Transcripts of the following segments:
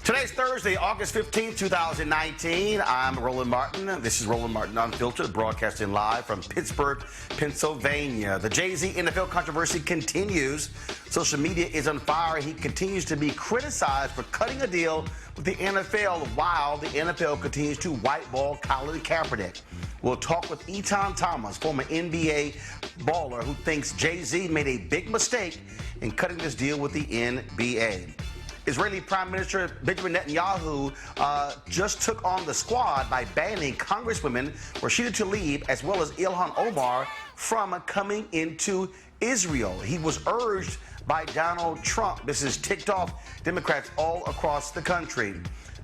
Today's Thursday, August 15th, 2019. I'm Roland Martin. This is Roland Martin Unfiltered, broadcasting live from Pittsburgh, Pennsylvania. The Jay-Z NFL controversy continues. Social media is on fire. He continues to be criticized for cutting a deal with the NFL while the NFL continues to whiteball Colin Kaepernick. We'll talk with Etan Thomas, former NBA baller, who thinks Jay-Z made a big mistake in cutting this deal with the NBA. Israeli Prime Minister Benjamin Netanyahu just took on the squad by banning Congresswomen Rashida Tlaib as well as Tlaib Omar from coming into Israel. He was urged by Donald Trump. This has ticked off Democrats all across the country.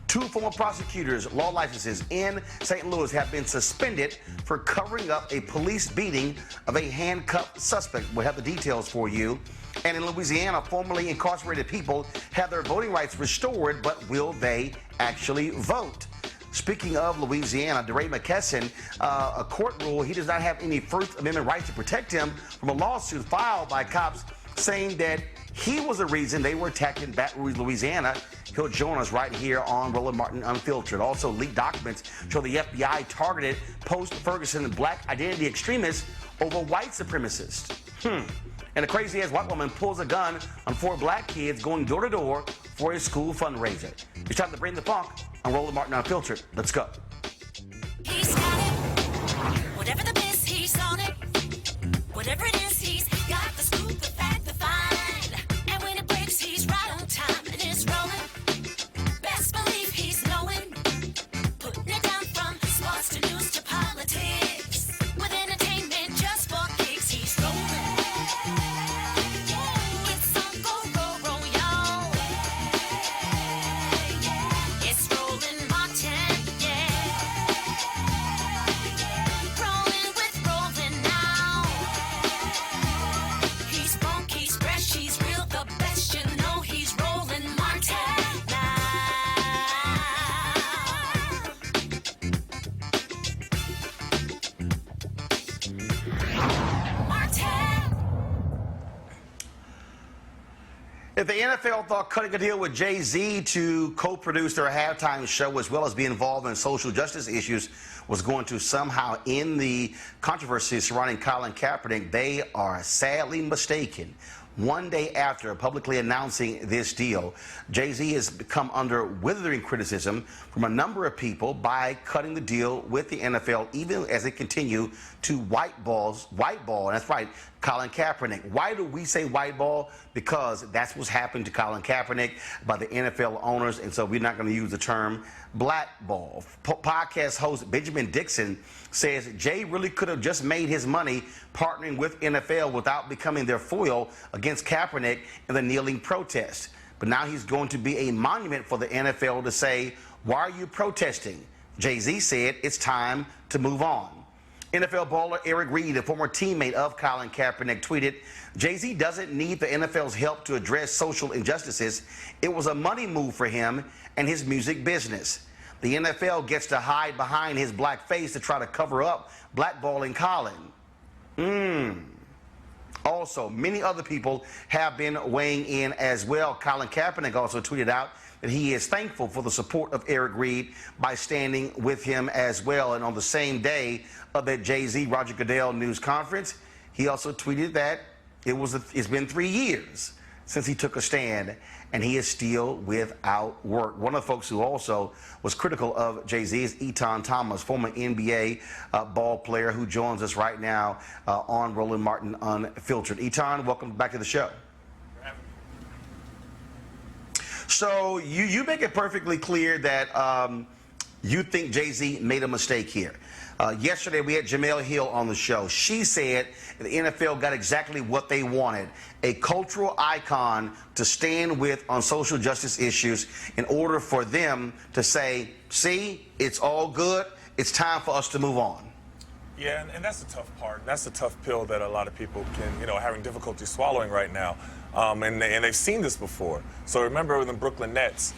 Two former prosecutors' law licenses in St. Louis have been suspended for covering up a police beating of a handcuffed suspect. We'll have the details for you. And in Louisiana, formerly incarcerated people have their voting rights restored, but will they actually vote? Speaking of Louisiana, DeRay McKesson, a court ruled he does not have any First Amendment rights to protect him from a lawsuit filed by cops saying that he was the reason they were attacked in Baton Rouge, Louisiana. He'll join us right here on Roland Martin Unfiltered. Also, leaked documents show the FBI targeted post-Ferguson black identity extremists over white supremacists. And a crazy-ass white woman pulls a gun on 4 black kids going door to door for a school fundraiser. It's time to bring the funk on Roland Martin Unfiltered. Let's go. He's got it. Whatever the biz, he's on it. Whatever it is, he's got the scoop, the fact, the find. And when it breaks, he's right on time and it's rolling. Best believe he's knowing. Putting it down from sports to news to politics. With entertainment just for kicks, he's rolling. It's on go, y'all. It's Roland Martin, yeah. Rolling with Roland now. He's funk, he's fresh, he's real, the best, you know he's Roland Martin now. Martin. If the NFL thought cutting a deal with Jay-Z to co-produce their halftime show as well as be involved in social justice issues was going to somehow end the controversy surrounding Colin Kaepernick, they are sadly mistaken. One day after publicly announcing this deal, Jay-Z has come under withering criticism from a number of people by cutting the deal with the NFL, even as they continue to whiteball, and that's right, Colin Kaepernick. Why do we say whiteball? Because that's what's happened to Colin Kaepernick by the NFL owners, and so we're not going to use the term blackball. Podcast host Benjamin Dixon says Jay really could have just made his money partnering with NFL without becoming their foil against Kaepernick in the kneeling protest. But now he's going to be a monument for the NFL to say, why are you protesting? Jay-Z said it's time to move on. NFL baller Eric Reed, a former teammate of Colin Kaepernick, tweeted, Jay-Z doesn't need the NFL's help to address social injustices. It was a money move for him and his music business. The NFL gets to hide behind his black face to try to cover up blackballing Colin. Also, many other people have been weighing in as well. Colin Kaepernick also tweeted out that he is thankful for the support of Eric Reed by standing with him as well. And on the same day of that Jay-Z Roger Goodell news conference, he also tweeted that it's been 3 years since he took a stand, and he is still without work. One of the folks who also was critical of Jay-Z is Etan Thomas, former NBA ball player who joins us right now on Roland Martin Unfiltered. Etan, welcome back to the show. So you make it perfectly clear that you think Jay-Z made a mistake here. Yesterday, we had Jamel Hill on the show. She said the NFL got exactly what they wanted, a cultural icon to stand with on social justice issues in order for them to say, see, it's all good. It's time for us to move on. Yeah, and that's the tough part. That's the tough pill that a lot of people can, having difficulty swallowing right now. And they've seen this before. So remember when the Brooklyn Nets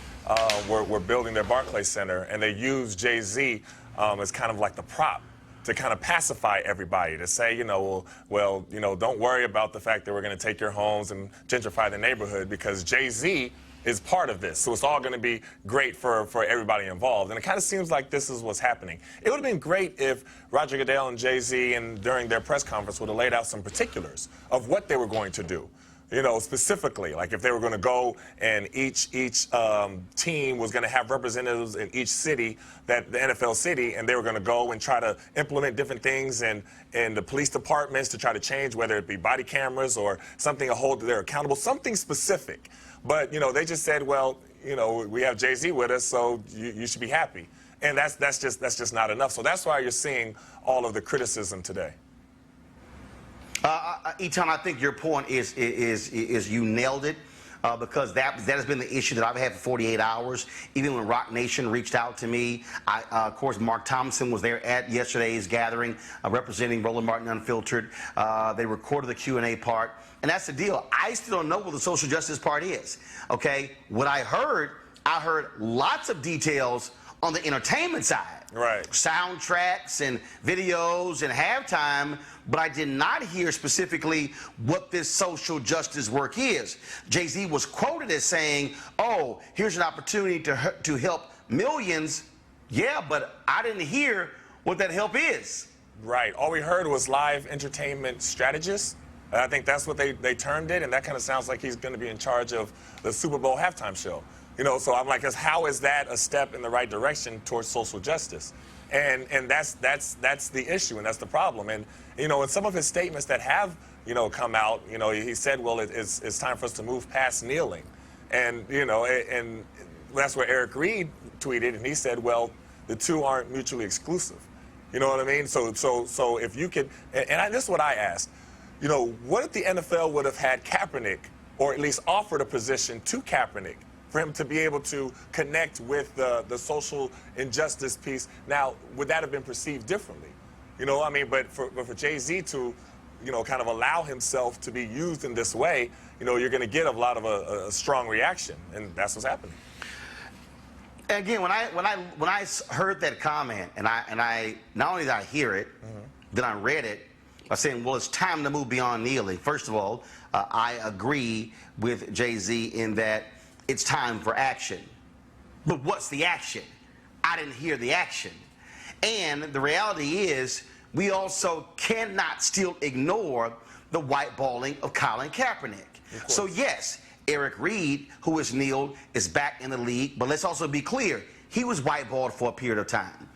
were building their Barclays Center, and they used Jay-Z as kind of like the prop to kind of pacify everybody, to say, don't worry about the fact that we're going to take your homes and gentrify the neighborhood because Jay-Z is part of this. So it's all going to be great for everybody involved. And it kind of seems like this is what's happening. It would have been great if Roger Goodell and Jay-Z, and during their press conference, would have laid out some particulars of what they were going to do. You know, specifically, like if they were going to go and each team was going to have representatives in each city, that the NFL city, and they were going to go and try to implement different things in the police departments to try to change, whether it be body cameras or something to hold they're accountable, something specific. But, you know, they just said, well, you know, we have Jay-Z with us, so you should be happy. And that's just not enough. So that's why you're seeing all of the criticism today. Etan, I think your point is you nailed it, because that has been the issue that I've had for 48 hours. Even when Rock Nation reached out to me, of course, Mark Thompson was there at yesterday's gathering, representing Roland Martin Unfiltered. They recorded the Q&A part, and that's the deal. I still don't know what the social justice part is. Okay, what I heard lots of details on the entertainment side. Right. Soundtracks and videos and halftime, but I did not hear specifically what this social justice work is. Jay-Z was quoted as saying, oh, here's an opportunity to help millions. Yeah, but I didn't hear what that help is. Right. All we heard was live entertainment strategist. I think that's what they termed it, and that kind of sounds like he's going to be in charge of the Super Bowl halftime show. You know, so I'm like, how is that a step in the right direction towards social justice? And that's the issue, and that's the problem. And, you know, in some of his statements that have, you know, come out, you know, he said, well, it's time for us to move past kneeling. And, you know, and that's where Eric Reed tweeted, and he said, well, the two aren't mutually exclusive. You know what I mean? So if you could, and this is what I asked, you know, what if the NFL would have had Kaepernick, or at least offered a position to Kaepernick, for him to be able to connect with the social injustice piece? Now, would that have been perceived differently? You know, I mean, but for Jay-Z to, you know, kind of allow himself to be used in this way, you know, you're going to get a lot of a strong reaction, and that's what's happening. And again, when I heard that comment, and I not only did I hear it, then I read it by saying, well, it's time to move beyond kneeling. First of all, I agree with Jay-Z in that it's time for action. But what's the action? I didn't hear the action. And the reality is, we also cannot still ignore the whiteballing of Colin Kaepernick. So yes, Eric Reed, who has kneeled, is back in the league, but let's also be clear, he was whiteballed for a period of time.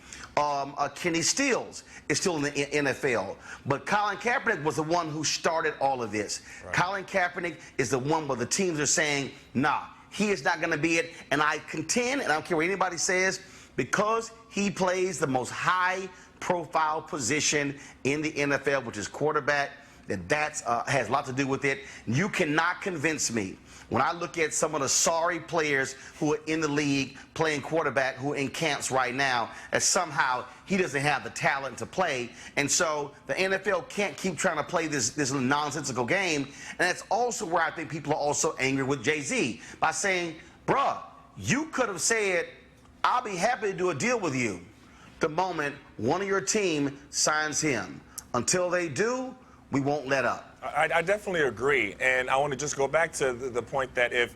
Kenny Stills is still in the NFL, but Colin Kaepernick was the one who started all of this. Right. Colin Kaepernick is the one where the teams are saying, nah, he is not going to be it. And I contend, and I don't care what anybody says, because he plays the most high-profile position in the NFL, which is quarterback, that has a lot to do with it. You cannot convince me. When I look at some of the sorry players who are in the league playing quarterback, who are in camps right now, that somehow he doesn't have the talent to play. And so the NFL can't keep trying to play this nonsensical game. And that's also where I think people are also angry with Jay-Z by saying, bruh, you could have said, I'll be happy to do a deal with you the moment one of your team signs him. Until they do, we won't let up. I definitely agree, and I want to just go back to the point that if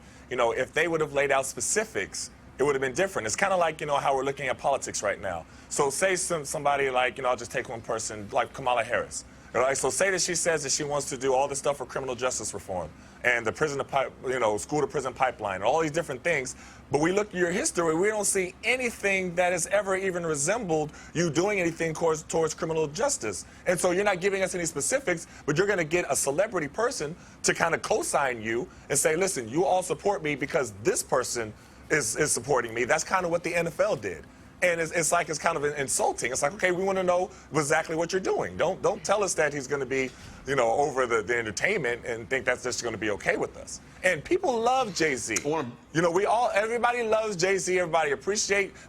they would have laid out specifics, it would have been different. It's kind of like, you know, how we're looking at politics right now. So say somebody like, you know, I'll just take one person, like Kamala Harris. Right? So say that she says that she wants to do all this stuff for criminal justice reform and the school to prison pipeline and all these different things. But we look at your history, we don't see anything that has ever even resembled you doing anything towards criminal justice. And so you're not giving us any specifics, but you're going to get a celebrity person to kind of co-sign you and say, listen, you all support me because this person is supporting me. That's kind of what the NFL did. And it's kind of insulting. It's like, okay, we want to know exactly what you're doing. Don't tell us that he's going to be, you know, over the entertainment and think that's just going to be okay with us. And people love Jay-Z. You know, everybody loves Jay-Z. Everybody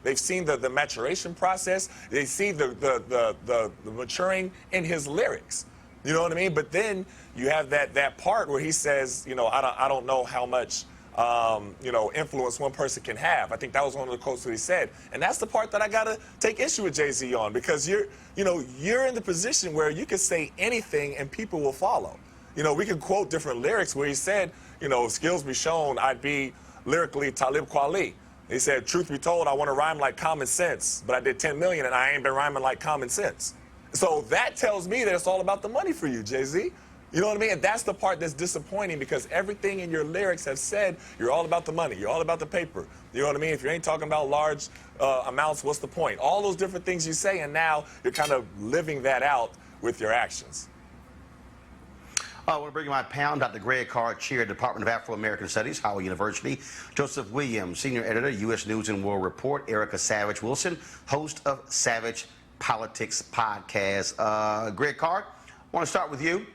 they've seen the maturation process. They see the maturing in his lyrics. You know what I mean? But then you have that part where he says, you know, I don't know how much influence one person can have. I think that was one of the quotes that he said. And that's the part that I got to take issue with Jay-Z on, because you're in the position where you can say anything and people will follow. You know, we can quote different lyrics where he said, you know, skills be shown, I'd be lyrically Tlaib Kweli. He said, truth be told, I want to rhyme like common sense, but I did 10 million and I ain't been rhyming like common sense. So that tells me that it's all about the money for you, Jay-Z. You know what I mean? And that's the part that's disappointing, because everything in your lyrics have said you're all about the money, you're all about the paper. You know what I mean? If you ain't talking about large amounts, what's the point? All those different things you say, and now you're kind of living that out with your actions. I want to bring you my pound, Dr. Greg Carr, Chair, Department of Afro-American Studies, Howard University. Joseph Williams, Senior Editor, U.S. News and World Report. Erica Savage Wilson, host of Savage Politics Podcast. Greg Carr, I want to start with you.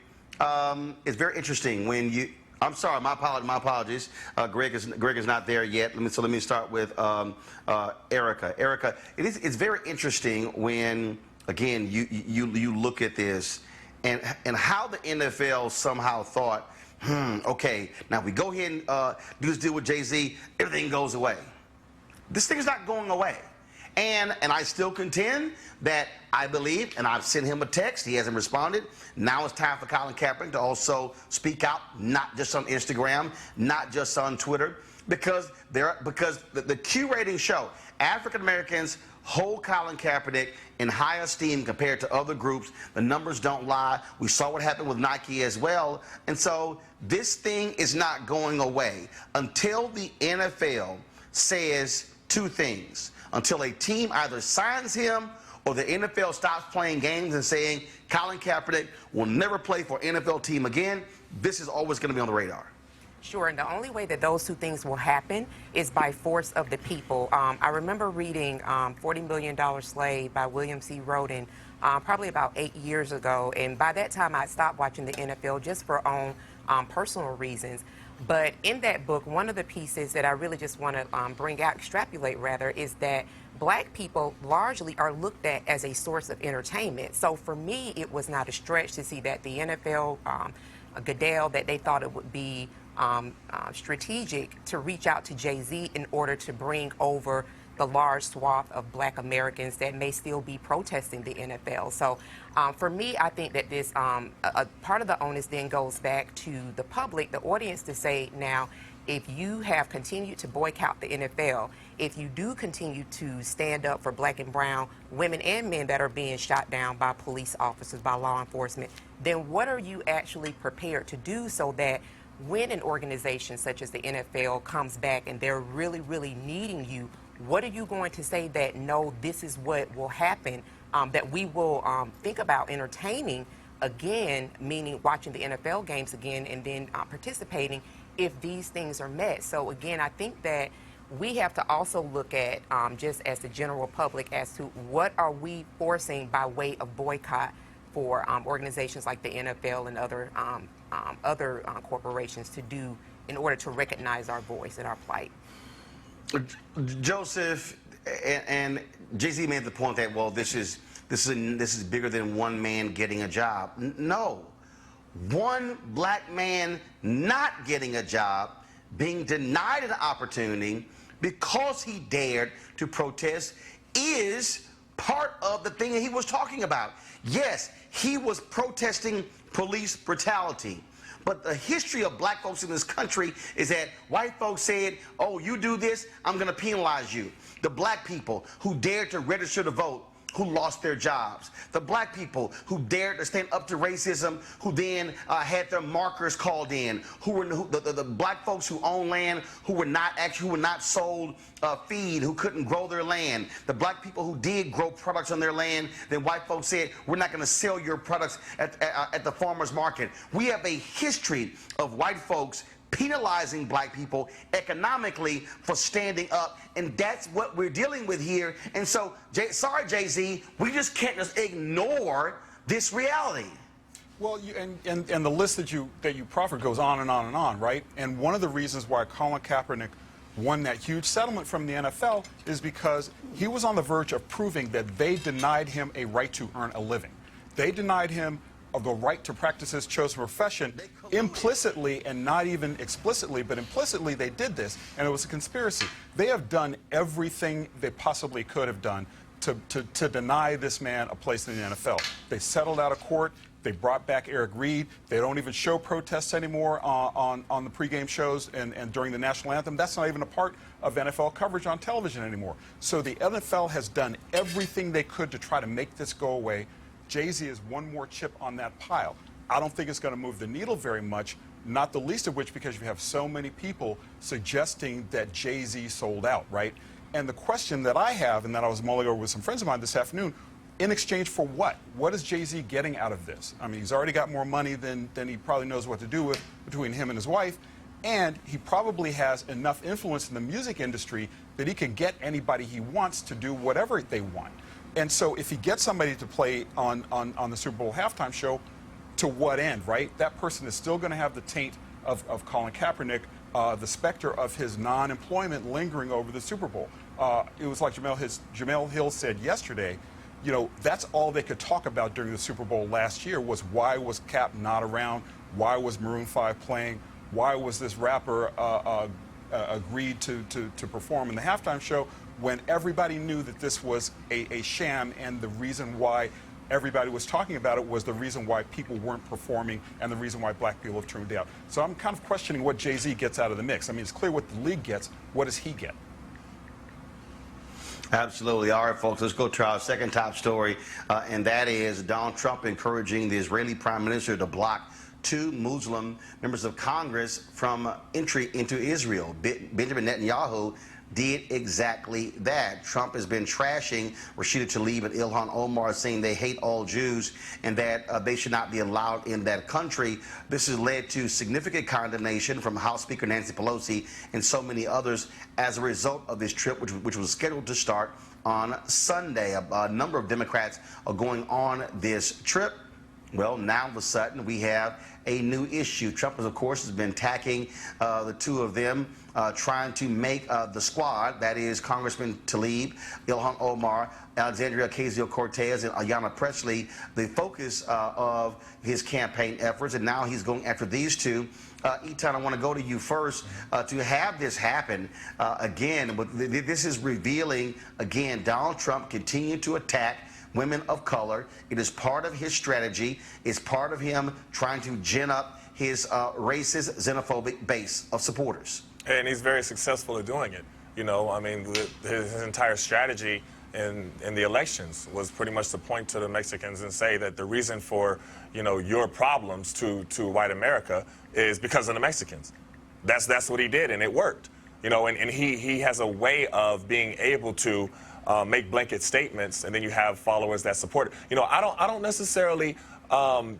It's very interesting when you. I'm sorry, my apologies. Greg is not there yet. Let me start with Erica. Erica, it's very interesting when, again, you look at this. And how the NFL somehow thought, okay, now if we go ahead and do this deal with Jay-Z, everything goes away. This thing is not going away. And I still contend that I believe, and I've sent him a text, he hasn't responded. Now it's time for Colin Kaepernick to also speak out, not just on Instagram, not just on Twitter, because the Q ratings show African Americans hold Colin Kaepernick in high esteem compared to other groups. The numbers don't lie. We saw what happened with Nike as well. And so this thing is not going away until the NFL says two things. Until a team either signs him or the NFL stops playing games and saying Colin Kaepernick will never play for an NFL team again. This is always going to be on the radar. Sure, and the only way that those two things will happen is by force of the people. I remember reading $40 Million Slave by William C. Roden probably about 8 years ago, and by that time I stopped watching the NFL just for own personal reasons. But in that book, one of the pieces that I really just want to bring out, extrapolate rather, is that black people largely are looked at as a source of entertainment. So for me, it was not a stretch to see that the NFL, Goodell, that they thought it would be strategic to reach out to Jay-Z in order to bring over the large swath of black Americans that may still be protesting the NFL. So for me, I think that this a part of the onus then goes back to the public, the audience, to say, now, if you have continued to boycott the NFL, if you do continue to stand up for black and brown women and men that are being shot down by police officers, by law enforcement, then what are you actually prepared to do so that when an organization such as the NFL comes back and they're really, really needing you, what are you going to say that, no, this is what will happen, that we will think about entertaining again, meaning watching the NFL games again and then participating if these things are met. So again, I think that we have to also look at, just as the general public, as to what are we forcing by way of boycott for organizations like the NFL and other corporations to do in order to recognize our voice and our plight. Joseph, and Jay-Z made the point that, well, this is bigger than one man getting a job. No, one black man not getting a job, being denied an opportunity because he dared to protest, is part of the thing that he was talking about. Yes, he was protesting police brutality. But the history of black folks in this country is that white folks said, oh, you do this, I'm going to penalize you. The black people who dared to register to vote, who lost their jobs. The black people who dared to stand up to racism, who then had their markers called in. The black folks who own land, who were not sold feed, who couldn't grow their land. The black people who did grow products on their land, then white folks said, we're not going to sell your products at the farmer's market. We have a history of white folks penalizing black people economically for standing up, and that's what we're dealing with here. And so, sorry, Jay-Z, we just can't just ignore this reality. Well, and the list that you proffered goes on and on and on, right? And one of the reasons why Colin Kaepernick won that huge settlement from the NFL is because he was on the verge of proving that they denied him a right to earn a living. They denied him of the right to practice his chosen profession implicitly, and not even explicitly, but implicitly they did this, and it was a conspiracy. They have done everything they possibly could have done to deny this man a place in the NFL. They settled out of court. They brought back Eric Reed. They don't even show protests anymore on the pregame shows and during the national anthem. That's not even a part of NFL coverage on television anymore. So the NFL has done everything they could to try to make this go away. Jay-Z is one more chip on that pile. I don't think it's going to move the needle very much, not the least of which because you have so many people suggesting that Jay-Z sold out, right? And the question that I have, and that I was mulling over with some friends of mine this afternoon, in exchange for what? What is Jay-Z getting out of this? I mean, he's already got more money than he probably knows what to do with between him and his wife, and he probably has enough influence in the music industry that he can get anybody he wants to do whatever they want. And so if he gets somebody to play on the Super Bowl halftime show, to what end, right? That person is still going to have the taint of Colin Kaepernick, the specter of his non-employment lingering over the Super Bowl. It was like Jamel Hill said yesterday, you know, that's all they could talk about during the Super Bowl last year was why was Cap not around? Why was Maroon 5 playing? Why was this rapper agreed to perform in the halftime show when everybody knew that this was a sham, and the reason why everybody was talking about it was the reason why people weren't performing and the reason why black people have turned out. So I'm kind of questioning what Jay-Z gets out of the mix. I mean, it's clear what the league gets. What does he get? Absolutely. All right, folks, let's go to our second top story, and that is Donald Trump encouraging the Israeli prime minister to block 2 Muslim members of Congress from entry into Israel. Benjamin Netanyahu did exactly that. Trump has been trashing Rashida Tlaib and Ilhan Omar, saying they hate all Jews and that they should not be allowed in that country. This has led to significant condemnation from House Speaker Nancy Pelosi and so many others as a result of this trip, which was scheduled to start on Sunday. A number of Democrats are going on this trip. Well, now all of a sudden we have a new issue. Trump, of course, has been attacking the 2 of them, trying to make the squad, that is Congressman Tlaib, Ilhan Omar, Alexandria Ocasio-Cortez, and Ayanna Pressley, the focus of his campaign efforts. And now he's going after these 2. Etan, I want to go to you first. To have this happen again, but this is revealing, again, Donald Trump continued to attack women of color. It is part of his strategy. It's part of him trying to gin up his racist, xenophobic base of supporters. And he's very successful at doing it. You know, I mean, his entire strategy in the elections was pretty much to point to the Mexicans and say that the reason for, you know, your problems to white America is because of the Mexicans. That's what he did, and it worked. You know, and he has a way of being able to make blanket statements, and then you have followers that support it. You know, I don't necessarily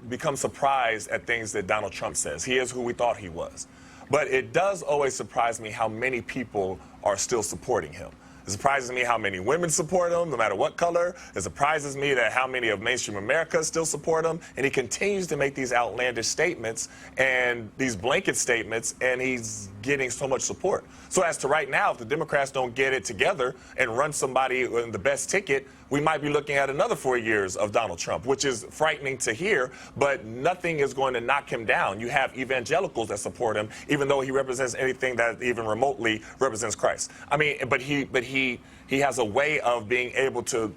become surprised at things that Donald Trump says. He is who we thought he was. But it does always surprise me how many people are still supporting him. It surprises me how many women support him, no matter what color. It surprises me that how many of mainstream America still support him. And he continues to make these outlandish statements and these blanket statements, and he's getting so much support. So as to right now, if the Democrats don't get it together and run somebody in the best ticket, we might be looking at another 4 years of Donald Trump, which is frightening to hear, but nothing is going to knock him down. You have evangelicals that support him, even though he represents anything that even remotely represents Christ. I mean, but he has a way of being able to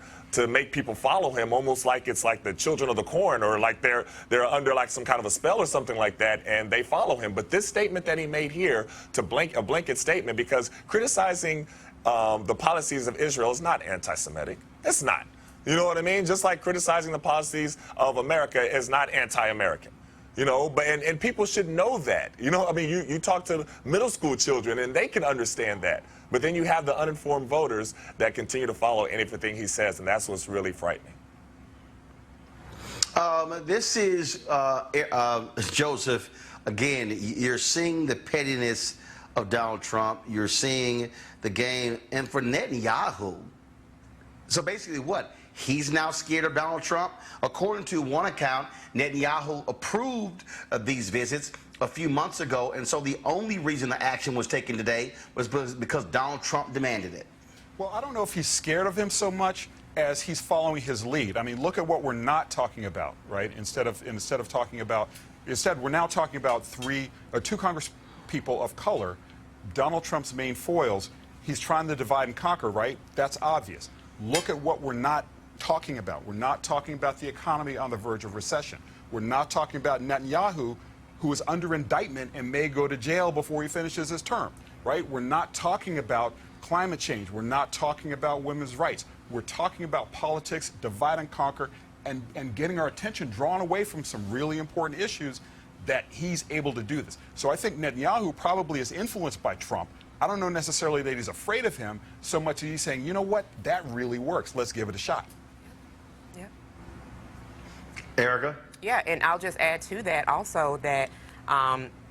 make people follow him, almost like it's like the children of the corn, or like they're under like some kind of a spell or something like that, and they follow him. But this statement that he made here, a blanket statement, because criticizing the policies of Israel is not anti-Semitic. It's not. You know what I mean? Just like criticizing the policies of America is not anti-American. You know, but and people should know that. You know, I mean, you talk to middle school children and they can understand that. But then you have the uninformed voters that continue to follow anything he says, and that's what's really frightening. This is Joseph. Again, you're seeing the pettiness of Donald Trump. You're seeing the game, and for Netanyahu. So basically, what? He's now scared of Donald Trump. According to one account, Netanyahu approved of these visits a few months ago, and so the only reason the action was taken today was because Donald Trump demanded it. Well, I don't know if he's scared of him so much as he's following his lead. I mean, look at what we're not talking about, right? Instead, we're now talking about 2 Congress people of color, Donald Trump's main foils. He's trying to divide and conquer, right? That's obvious. Look at what we're not talking about. We're not talking about the economy on the verge of recession. We're not talking about Netanyahu, who is under indictment and may go to jail before he finishes his term, right? We're not talking about climate change. We're not talking about women's rights. We're talking about politics, divide and conquer, and getting our attention drawn away from some really important issues that he's able to do this. So I think Netanyahu probably is influenced by Trump. I don't know necessarily that he's afraid of him so much as he's saying, you know what, that really works. Let's give it a shot. Yeah. Erica? Yeah, and I'll just add to that also that,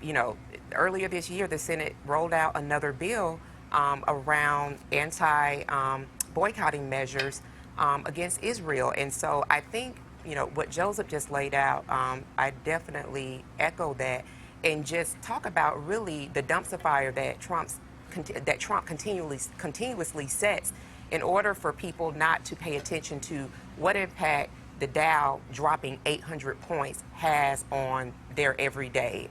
you know, earlier this year, the Senate rolled out another bill around anti-boycotting measures against Israel. And so I think, you know, what Joseph just laid out, I definitely echo that, and just talk about really the dumpster fire that Trump continuously sets in order for people not to pay attention to what impact the Dow dropping 800 points has on their everyday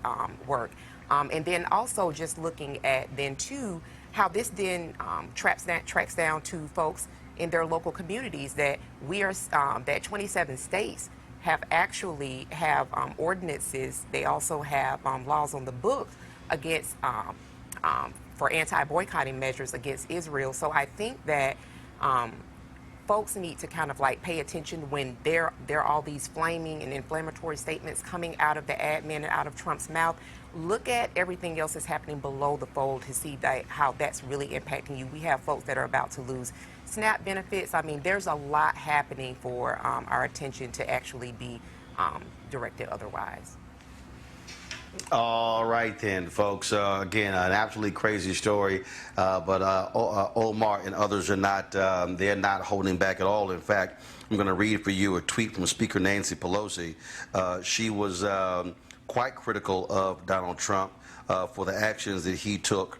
work. And then also just looking at then too how this then tracks down to folks in their local communities, that we are that 27 states have actually have ordinances. They also have laws on the books against for anti-boycotting measures against Israel. So I think that folks need to kind of like pay attention when there are all these flaming and inflammatory statements coming out of the admin and out of Trump's mouth. Look at everything else that's happening below the fold to see that, how that's really impacting you. We have folks that are about to lose SNAP benefits. I mean, there's a lot happening for our attention to actually be directed otherwise. All right then, folks. Again, an absolutely crazy story, but Omar and others are not, they're not holding back at all. In fact, I'm going to read for you a tweet from Speaker Nancy Pelosi. She was quite critical of Donald Trump for the actions that he took.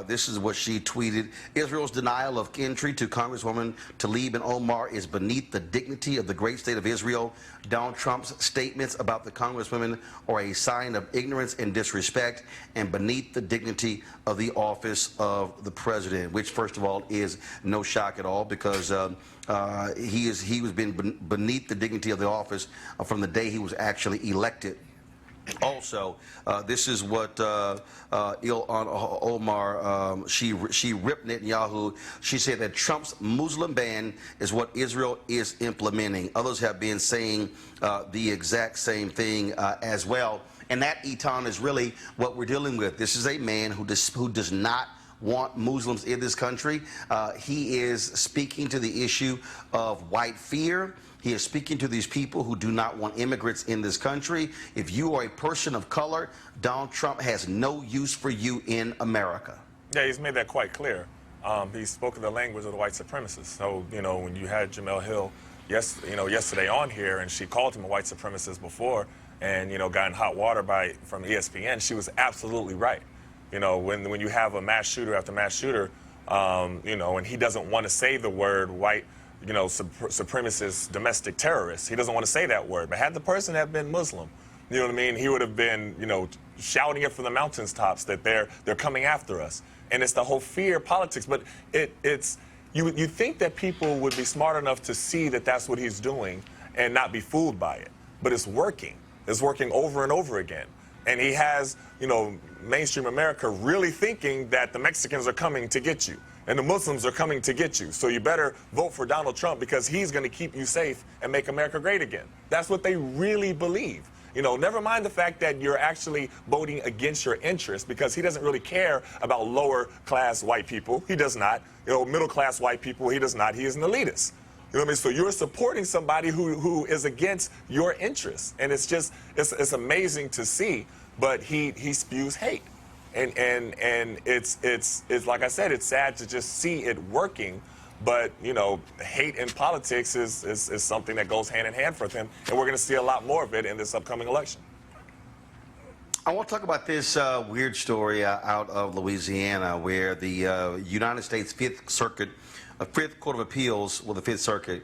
This is what she tweeted. Israel's denial of entry to Congresswoman Tlaib Omar is beneath the dignity of the great state of Israel. Donald Trump's statements about the Congresswoman are a sign of ignorance and disrespect, and beneath the dignity of the office of the president, which, first of all, is no shock at all, because he was been beneath the dignity of the office from the day he was actually elected. Also, this is what Omar, she ripped Netanyahu. She said that Trump's Muslim ban is what Israel is implementing. Others have been saying the exact same thing as well. And that, Eton, is really what we're dealing with. This is a man who does not want Muslims in this country. He is speaking to the issue of white fear. He is speaking to these people who do not want immigrants in this country. If you are a person of color, Donald Trump has no use for you in America. Yeah, he's made that quite clear. He spoke the language of the white supremacists. So, you know, when you had Jamel Hill, yesterday on here, and she called him a white supremacist before, and, you know, got in hot water from ESPN, she was absolutely right. You know, when you have a mass shooter after mass shooter, you know, and he doesn't want to say the word white, you know, supremacist domestic terrorist. He doesn't want to say that word. But had the person have been Muslim, you know what I mean, he would have been, you know, shouting it from the mountaintops that they're coming after us. And it's the whole fear politics. But you think that people would be smart enough to see that that's what he's doing and not be fooled by it. But it's working. It's working over and over again. And he has, you know, mainstream America really thinking that the Mexicans are coming to get you and the Muslims are coming to get you. So you better vote for Donald Trump because he's going to keep you safe and make America great again. That's what they really believe. You know, never mind the fact that you're actually voting against your interests, because he doesn't really care about lower class white people. He does not. You know, middle class white people, he does not. He is an elitist. You know what I mean? So you're supporting somebody who is against your interests. And it's just, it's amazing to see, but he spews hate. And it's like I said, it's sad to just see it working. But, you know, hate in politics is something that goes hand in hand for him. And we're going to see a lot more of it in this upcoming election. I want to talk about this weird story out of Louisiana, where the United States Fifth Court of Appeals, well, the Fifth Circuit,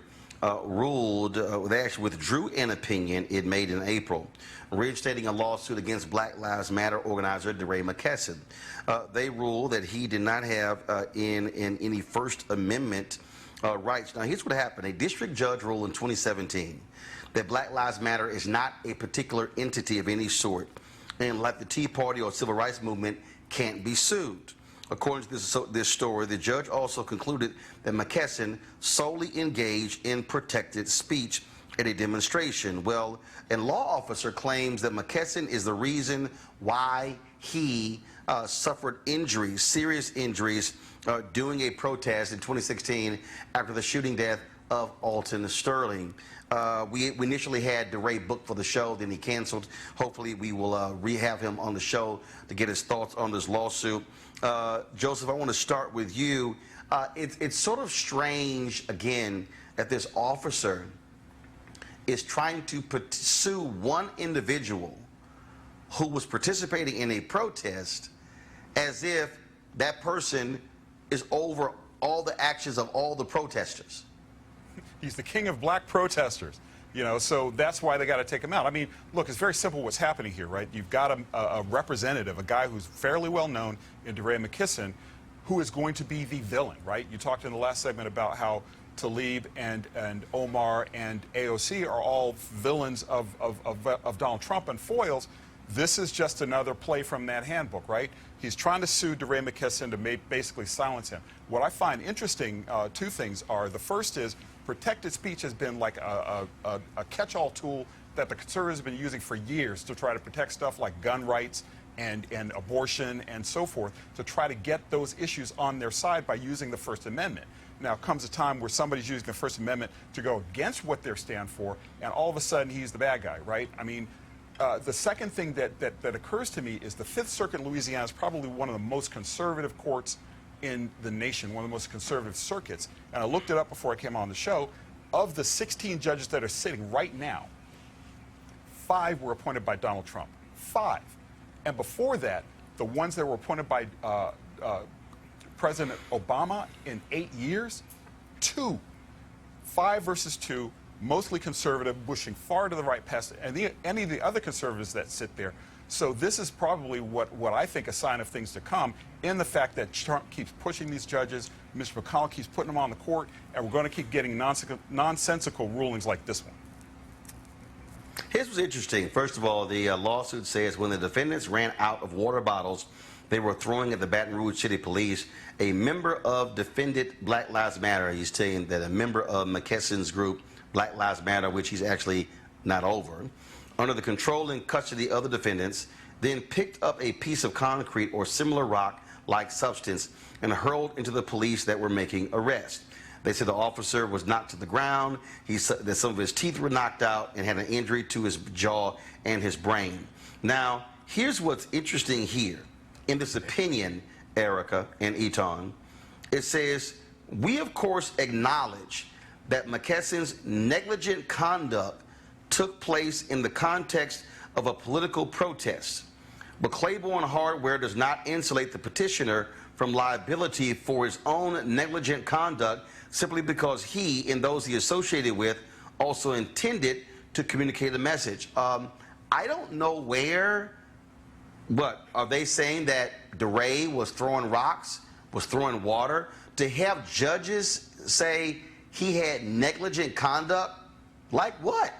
ruled, they actually withdrew an opinion it made in April, reinstating a lawsuit against Black Lives Matter organizer DeRay McKesson. They ruled that he did not have in any First Amendment rights. Now, here's what happened. A district judge ruled in 2017 that Black Lives Matter is not a particular entity of any sort, and like the Tea Party or Civil Rights Movement, can't be sued. According to this story, the judge also concluded that McKesson solely engaged in protected speech at a demonstration. Well, a law officer claims that McKesson is the reason why he suffered injuries, serious injuries, during a protest in 2016 after the shooting death of Alton Sterling. We initially had DeRay booked for the show, then he canceled. Hopefully we will rehab him on the show to get his thoughts on this lawsuit. Joseph, I want to start with you. It's sort of strange, again, that this officer is trying to sue one individual who was participating in a protest as if that person is over all the actions of all the protesters. He's the king of black protesters, you know, so that's why they got to take him out. I mean, look, it's very simple what's happening here, right? You've got a representative, a guy who's fairly well known in DeRay McKesson, who is going to be the villain, right? You talked in the last segment about how Tlaib and Omar and AOC are all villains of Donald Trump and foils. This is just another play from that handbook, right? He's trying to sue DeRay McKesson to basically silence him. What I find interesting, two things are, the first is protected speech has been like a catch-all tool that the conservatives have been using for years to try to protect stuff like gun rights and abortion and so forth, to try to get those issues on their side by using the First Amendment. Now comes a time where somebody's using the First Amendment to go against what they stand for, and all of a sudden he's the bad guy, right? I mean, the second thing that occurs to me is the Fifth Circuit in Louisiana is probably one of the most conservative courts in the nation, one of the most conservative circuits. And I looked it up before I came on the show. Of the 16 judges that are sitting right now, 5 were appointed by Donald Trump. 5. And before that, the ones that were appointed by President Obama in 8 years, 2. 5 versus 2. Mostly conservative, pushing far to the right past any of the other conservatives that sit there. So this is probably what I think a sign of things to come, in the fact that Trump keeps pushing these judges, Mr. McConnell keeps putting them on the court, and we're going to keep getting nonsensical rulings like this one. Here's what's interesting. First of all, the lawsuit says when the defendants ran out of water bottles they were throwing at the Baton Rouge City Police, a member of defended Black Lives Matter, he's saying that a member of McKesson's group, Black Lives Matter, which he's actually not over, under the control and custody of the defendants, then picked up a piece of concrete or similar rock-like substance and hurled into the police that were making arrests. They said the officer was knocked to the ground, that some of his teeth were knocked out, and had an injury to his jaw and his brain. Now, here's what's interesting here. In this opinion, Erica and Eton, it says, we of course acknowledge that McKesson's negligent conduct took place in the context of a political protest. But Claiborne Hardware does not insulate the petitioner from liability for his own negligent conduct simply because he and those he associated with also intended to communicate a message. I don't know where, but are they saying that DeRay was throwing rocks, was throwing water? To have judges say he had negligent conduct, like what?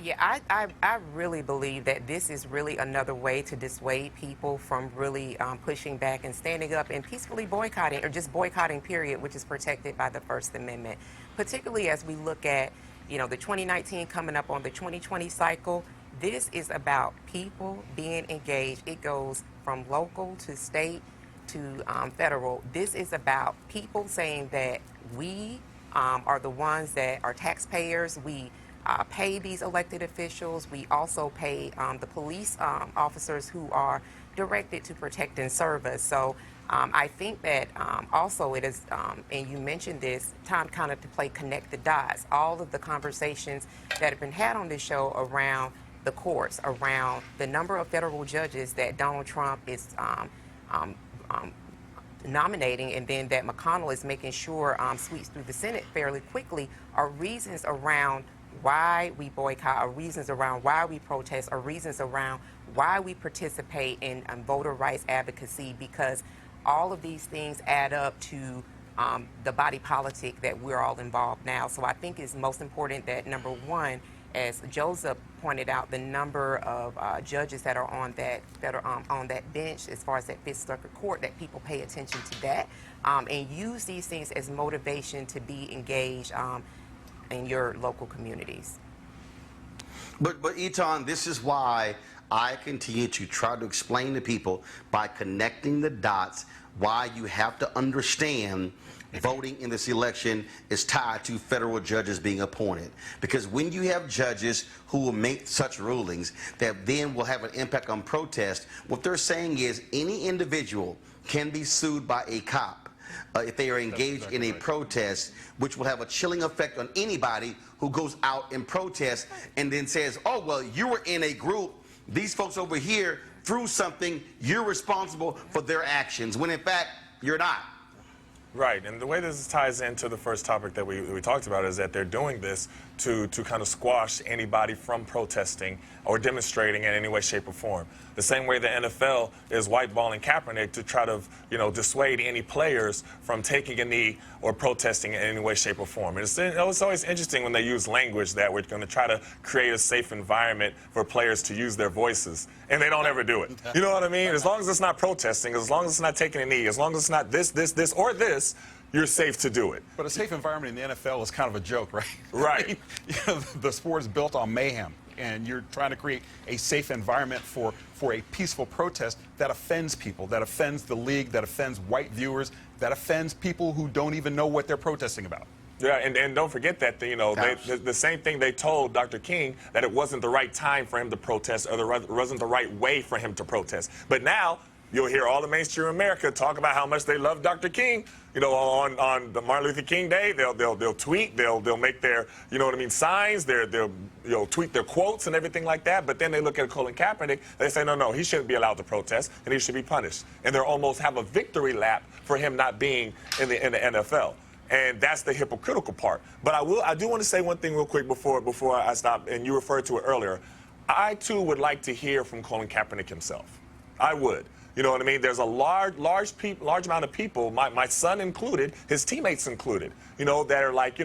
Yeah, I really believe that this is really another way to dissuade people from really pushing back and standing up and peacefully boycotting, or just boycotting, period, which is protected by the First Amendment. Particularly as we look at, you know, the 2019 coming up on the 2020 cycle, this is about people being engaged. It goes from local to state to federal. This is about people saying that we are the ones that are taxpayers. We pay these elected officials. We also pay the police officers who are directed to protect and serve us. So I think that also it is, and you mentioned this, time kind of to play connect the dots. All of the conversations that have been had on this show around the courts, around the number of federal judges that Donald Trump is nominating, and then that McConnell is making sure sweeps through the Senate fairly quickly, are reasons around why we boycott, or reasons around why we protest, or reasons around why we participate in voter rights advocacy, because all of these things add up to the body politic that we're all involved now. So I think it's most important that, number one, as Joseph pointed out, the number of judges that are on that bench, as far as that Fifth Circuit Court, that people pay attention to that and use these things as motivation to be engaged in your local communities. But Eton, this is why I continue to try to explain to people by connecting the dots why you have to understand voting in this election is tied to federal judges being appointed. Because when you have judges who will make such rulings that then will have an impact on protest, what they're saying is any individual can be sued by a cop if they are engaged in a protest, which will have a chilling effect on anybody who goes out and protests and then says, oh, well, you were in a group, these folks over here threw something, you're responsible for their actions, when in fact, you're not. Right, and the way this ties into the first topic that we talked about is that they're doing this to kind of squash anybody from protesting or demonstrating in any way, shape, or form. The same way the NFL is whiteballing Kaepernick to try to, dissuade any players from taking a knee or protesting in any way, shape, or form. And it's always interesting when they use language that we're going to try to create a safe environment for players to use their voices, and they don't ever do it. You know what I mean? As long as it's not protesting, as long as it's not taking a knee, as long as it's not this, or this, you're safe to do it. But a safe environment in the NFL is kind of a joke, right? Right. The sport is built on mayhem, and you're trying to create a safe environment for a peaceful protest that offends people, that offends the league, that offends white viewers, that offends people who don't even know what they're protesting about. Yeah, and don't forget that, the same thing they told Dr. King, that it wasn't the right time for him to protest, or it wasn't the right way for him to protest. But now, you'll hear all the mainstream America talk about how much they love Dr. King. On the Martin Luther King Day, they'll tweet, they'll make their, signs, they'll tweet their quotes and everything like that. But then they look at Colin Kaepernick, they say, no, he shouldn't be allowed to protest, and he should be punished. And they'll almost have a victory lap for him not being in the NFL. And that's the hypocritical part. But I do want to say one thing real quick before I stop, and you referred to it earlier. I too would like to hear from Colin Kaepernick himself. I would. You know what I mean? There's a large amount of people, my son included, his teammates included, that are like,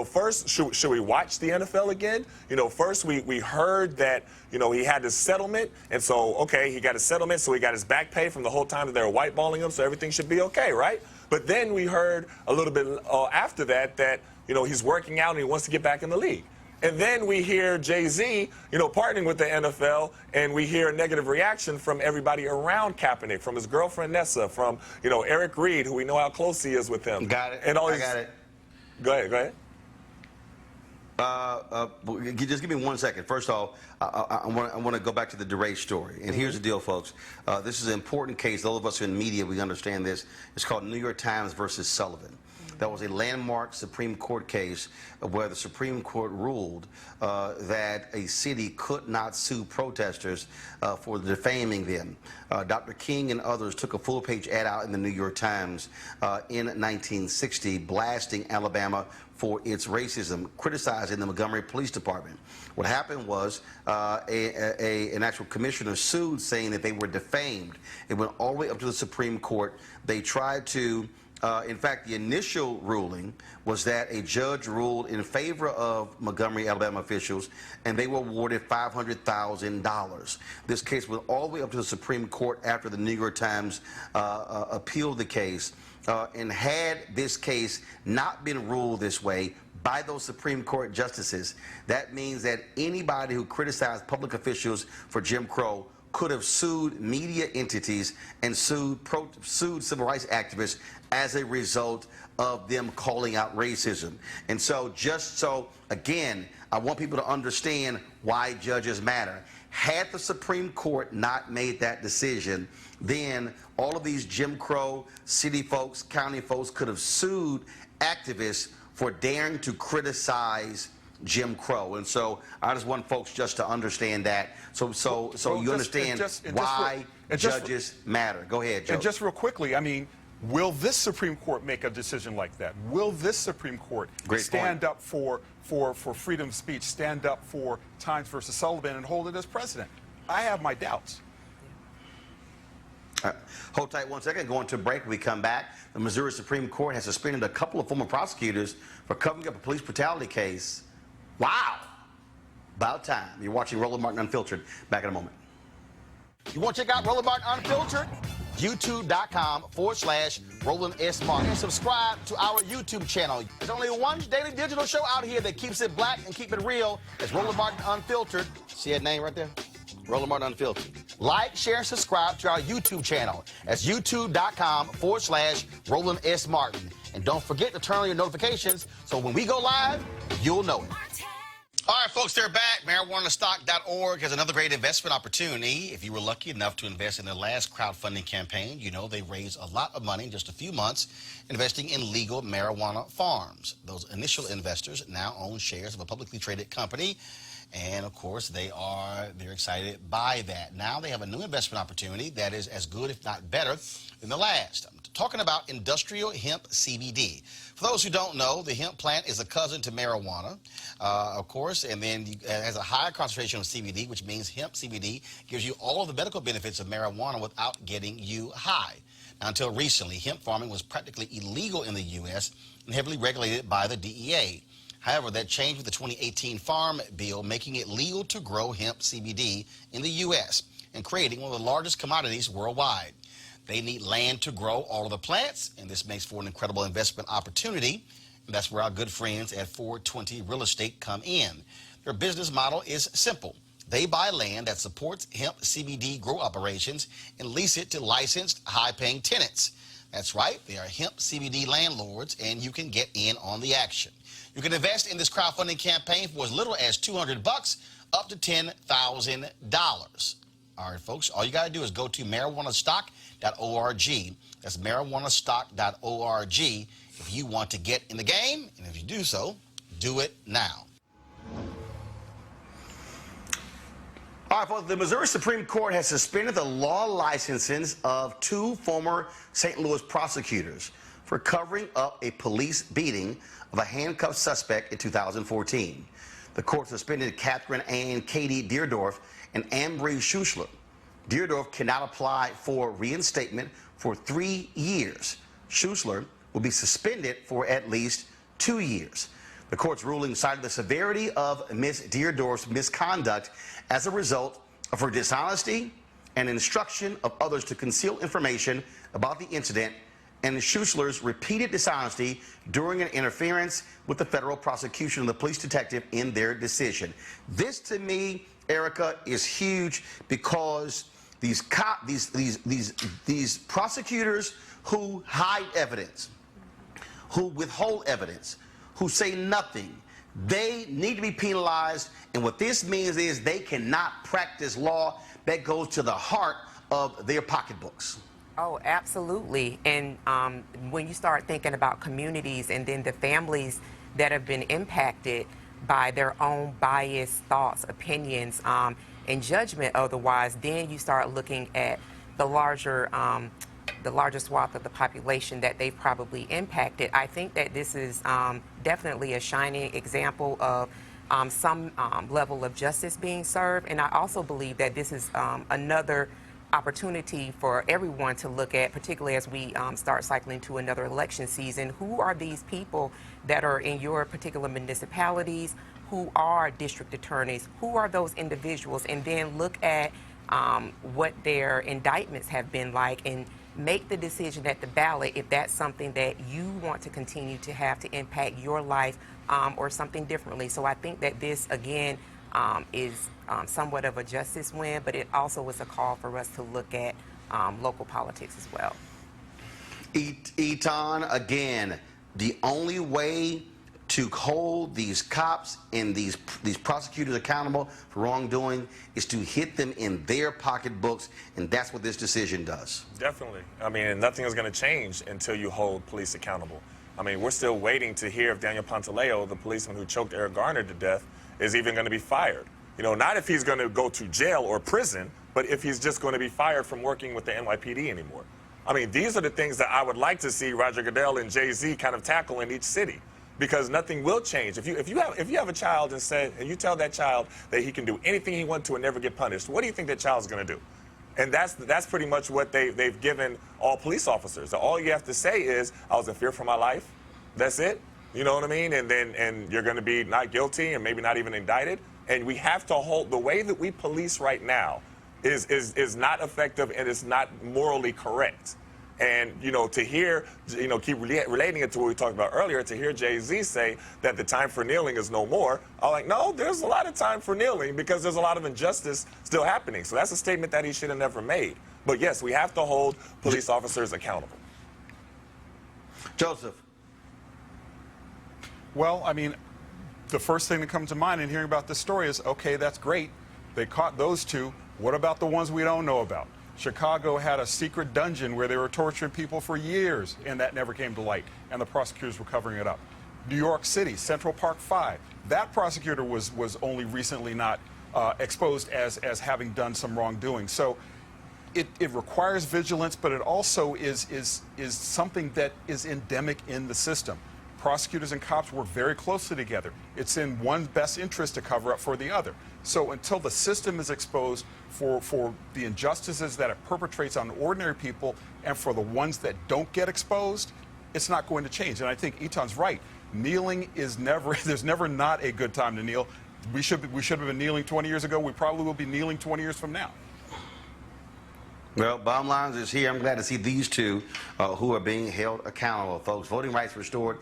first, should we watch the NFL again? First we heard that, he had this settlement, and so, okay, he got a settlement, so he got his back pay from the whole time that they were whiteballing him, so everything should be okay, right? But then we heard a little bit after that, he's working out and he wants to get back in the league. And then we hear Jay-Z, partnering with the NFL, and we hear a negative reaction from everybody around Kaepernick, from his girlfriend Nessa, from, Eric Reed, who we know how close he is with him. Got it. And all I got it. Go ahead. Just give me 1 second. First off, I want to go back to the DeRay story. And here's the deal, folks. This is an important case. Those of us in media, we understand this. It's called New York Times versus Sullivan. That was a landmark Supreme Court case where the Supreme Court ruled that a city could not sue protesters for defaming them. Dr. King and others took a full-page ad out in the New York Times in 1960, blasting Alabama for its racism, criticizing the Montgomery Police Department. What happened was an actual commissioner sued, saying that they were defamed. It went all the way up to the Supreme Court. They tried to in fact, the initial ruling was that a judge ruled in favor of Montgomery, Alabama officials, and they were awarded $500,000. This case went all the way up to the Supreme Court after the New York Times appealed the case. And had this case not been ruled this way by those Supreme Court justices, that means that anybody who criticized public officials for Jim Crow could have sued media entities and sued civil rights activists as a result of them calling out racism. And so again, I want people to understand why judges matter. Had the Supreme Court not made that decision, then all of these Jim Crow city folks, county folks could have sued activists for daring to criticize Jim Crow. And so I just want folks just to understand that. So you understand why judges matter. Go ahead, Joe. And just real quickly, I mean, will this Supreme Court make a decision like that? Will this Supreme Court stand up for freedom of speech, stand up for Times versus Sullivan, and hold it as precedent? I have my doubts. Hold tight 1 second. Going to a break. When we come back, the Missouri Supreme Court has suspended a couple of former prosecutors for covering up a police brutality case. Wow. About time. You're watching Roland Martin Unfiltered. Back in a moment. You want to check out Roland Martin Unfiltered? YouTube.com/Roland S. Martin. And subscribe to our YouTube channel. There's only one daily digital show out here that keeps it black and keep it real. It's Roland Martin Unfiltered. See that name right there? Roland Martin Unfiltered. Like, share, and subscribe to our YouTube channel. That's YouTube.com/Roland S. Martin. And don't forget to turn on your notifications so when we go live, you'll know it. All right, folks, they're back. MarijuanaStock.org has another great investment opportunity. If you were lucky enough to invest in their last crowdfunding campaign, you know they raised a lot of money in just a few months investing in legal marijuana farms. Those initial investors now own shares of a publicly traded company. And, of course, they're excited by that. Now they have a new investment opportunity that is as good, if not better, than the last. I'm talking about industrial hemp CBD. For those who don't know, the hemp plant is a cousin to marijuana, of course, and then it has a higher concentration of CBD, which means hemp CBD gives you all of the medical benefits of marijuana without getting you high. Now, until recently, hemp farming was practically illegal in the U.S. and heavily regulated by the DEA. However, that changed with the 2018 Farm Bill, making it legal to grow hemp CBD in the U.S. and creating one of the largest commodities worldwide. They need land to grow all of the plants, and this makes for an incredible investment opportunity. And that's where our good friends at 420 Real Estate come in. Their business model is simple. They buy land that supports hemp CBD grow operations and lease it to licensed, high-paying tenants. That's right, they are hemp CBD landlords, and you can get in on the action. You can invest in this crowdfunding campaign for as little as $200 up to $10,000. All right, folks, all you got to do is go to marijuanastock.org. That's marijuanastock.org if you want to get in the game. And if you do so, do it now. All right, folks, the Missouri Supreme Court has suspended the law licenses of two former St. Louis prosecutors for covering up a police beating of a handcuffed suspect in 2014. The court suspended Catherine Ann Katie Deerdorf and Ambry Schuessler. Deerdorf cannot apply for reinstatement for 3 years. Schuessler will be suspended for at least 2 years. The court's ruling cited the severity of Ms. Deerdorf's misconduct as a result of her dishonesty and instruction of others to conceal information about the incident and Schuessler's repeated dishonesty during an interference with the federal prosecution of the police detective in their decision. This, to me, Erica, is huge because these prosecutors who hide evidence, who withhold evidence, who say nothing, they need to be penalized. And what this means is they cannot practice law that goes to the heart of their pocketbooks. Oh, absolutely. And when you start thinking about communities and then the families that have been impacted by their own biased thoughts, opinions, and judgment otherwise, then you start looking at the larger swath of the population that they've probably impacted. I think that this is definitely a shining example of some level of justice being served. And I also believe that this is another opportunity for everyone to look at, particularly as we start cycling to another election season. Who are these people that are in your particular municipalities? Who are district attorneys? Who are those individuals? And then look at what their indictments have been like and make the decision at the ballot if that's something that you want to continue to have to impact your life or something differently. So I think that this, again, is somewhat of a justice win, but it also is a call for us to look at local politics as well. Eton, again, the only way to hold these cops and these prosecutors accountable for wrongdoing is to hit them in their pocketbooks, and that's what this decision does. Definitely. I mean, nothing is going to change until you hold police accountable. I mean, we're still waiting to hear if Daniel Pantaleo, the policeman who choked Eric Garner to death, is even going to be fired. You know, not if he's going to go to jail or prison, but if he's just going to be fired from working with the NYPD anymore. I mean, these are the things that I would like to see Roger Goodell and Jay-Z kind of tackle in each city, because nothing will change. If you have a child and you tell that child that he can do anything he wants to and never get punished, what do you think that child's going to do? And that's pretty much what they've given all police officers. So all you have to say is, I was in fear for my life. That's it. You know what I mean? And you're going to be not guilty and maybe not even indicted. And we have to hold the way that we police right now is not effective and is not morally correct. And, to hear, keep relating it to what we talked about earlier, to hear Jay-Z say that the time for kneeling is no more, I'm like, no, there's a lot of time for kneeling because there's a lot of injustice still happening. So that's a statement that he should have never made. But yes, we have to hold police officers accountable. Joseph. Well, I mean, the first thing that comes to mind in hearing about this story is, okay, that's great. They caught those two. What about the ones we don't know about? Chicago had a secret dungeon where they were torturing people for years, and that never came to light, and the prosecutors were covering it up. New York City, Central Park 5, that prosecutor was only recently not exposed as having done some wrongdoing. So it requires vigilance, but it also is something that is endemic in the system. Prosecutors and cops work very closely together. It's in one's best interest to cover up for the other. So until the system is exposed for the injustices that it perpetrates on ordinary people and for the ones that don't get exposed, it's not going to change. And I think Etan's right. Kneeling is never, there's never not a good time to kneel. We should have been kneeling 20 years ago. We probably will be kneeling 20 years from now. Well, bottom line is here. I'm glad to see these two who are being held accountable, folks. Voting rights restored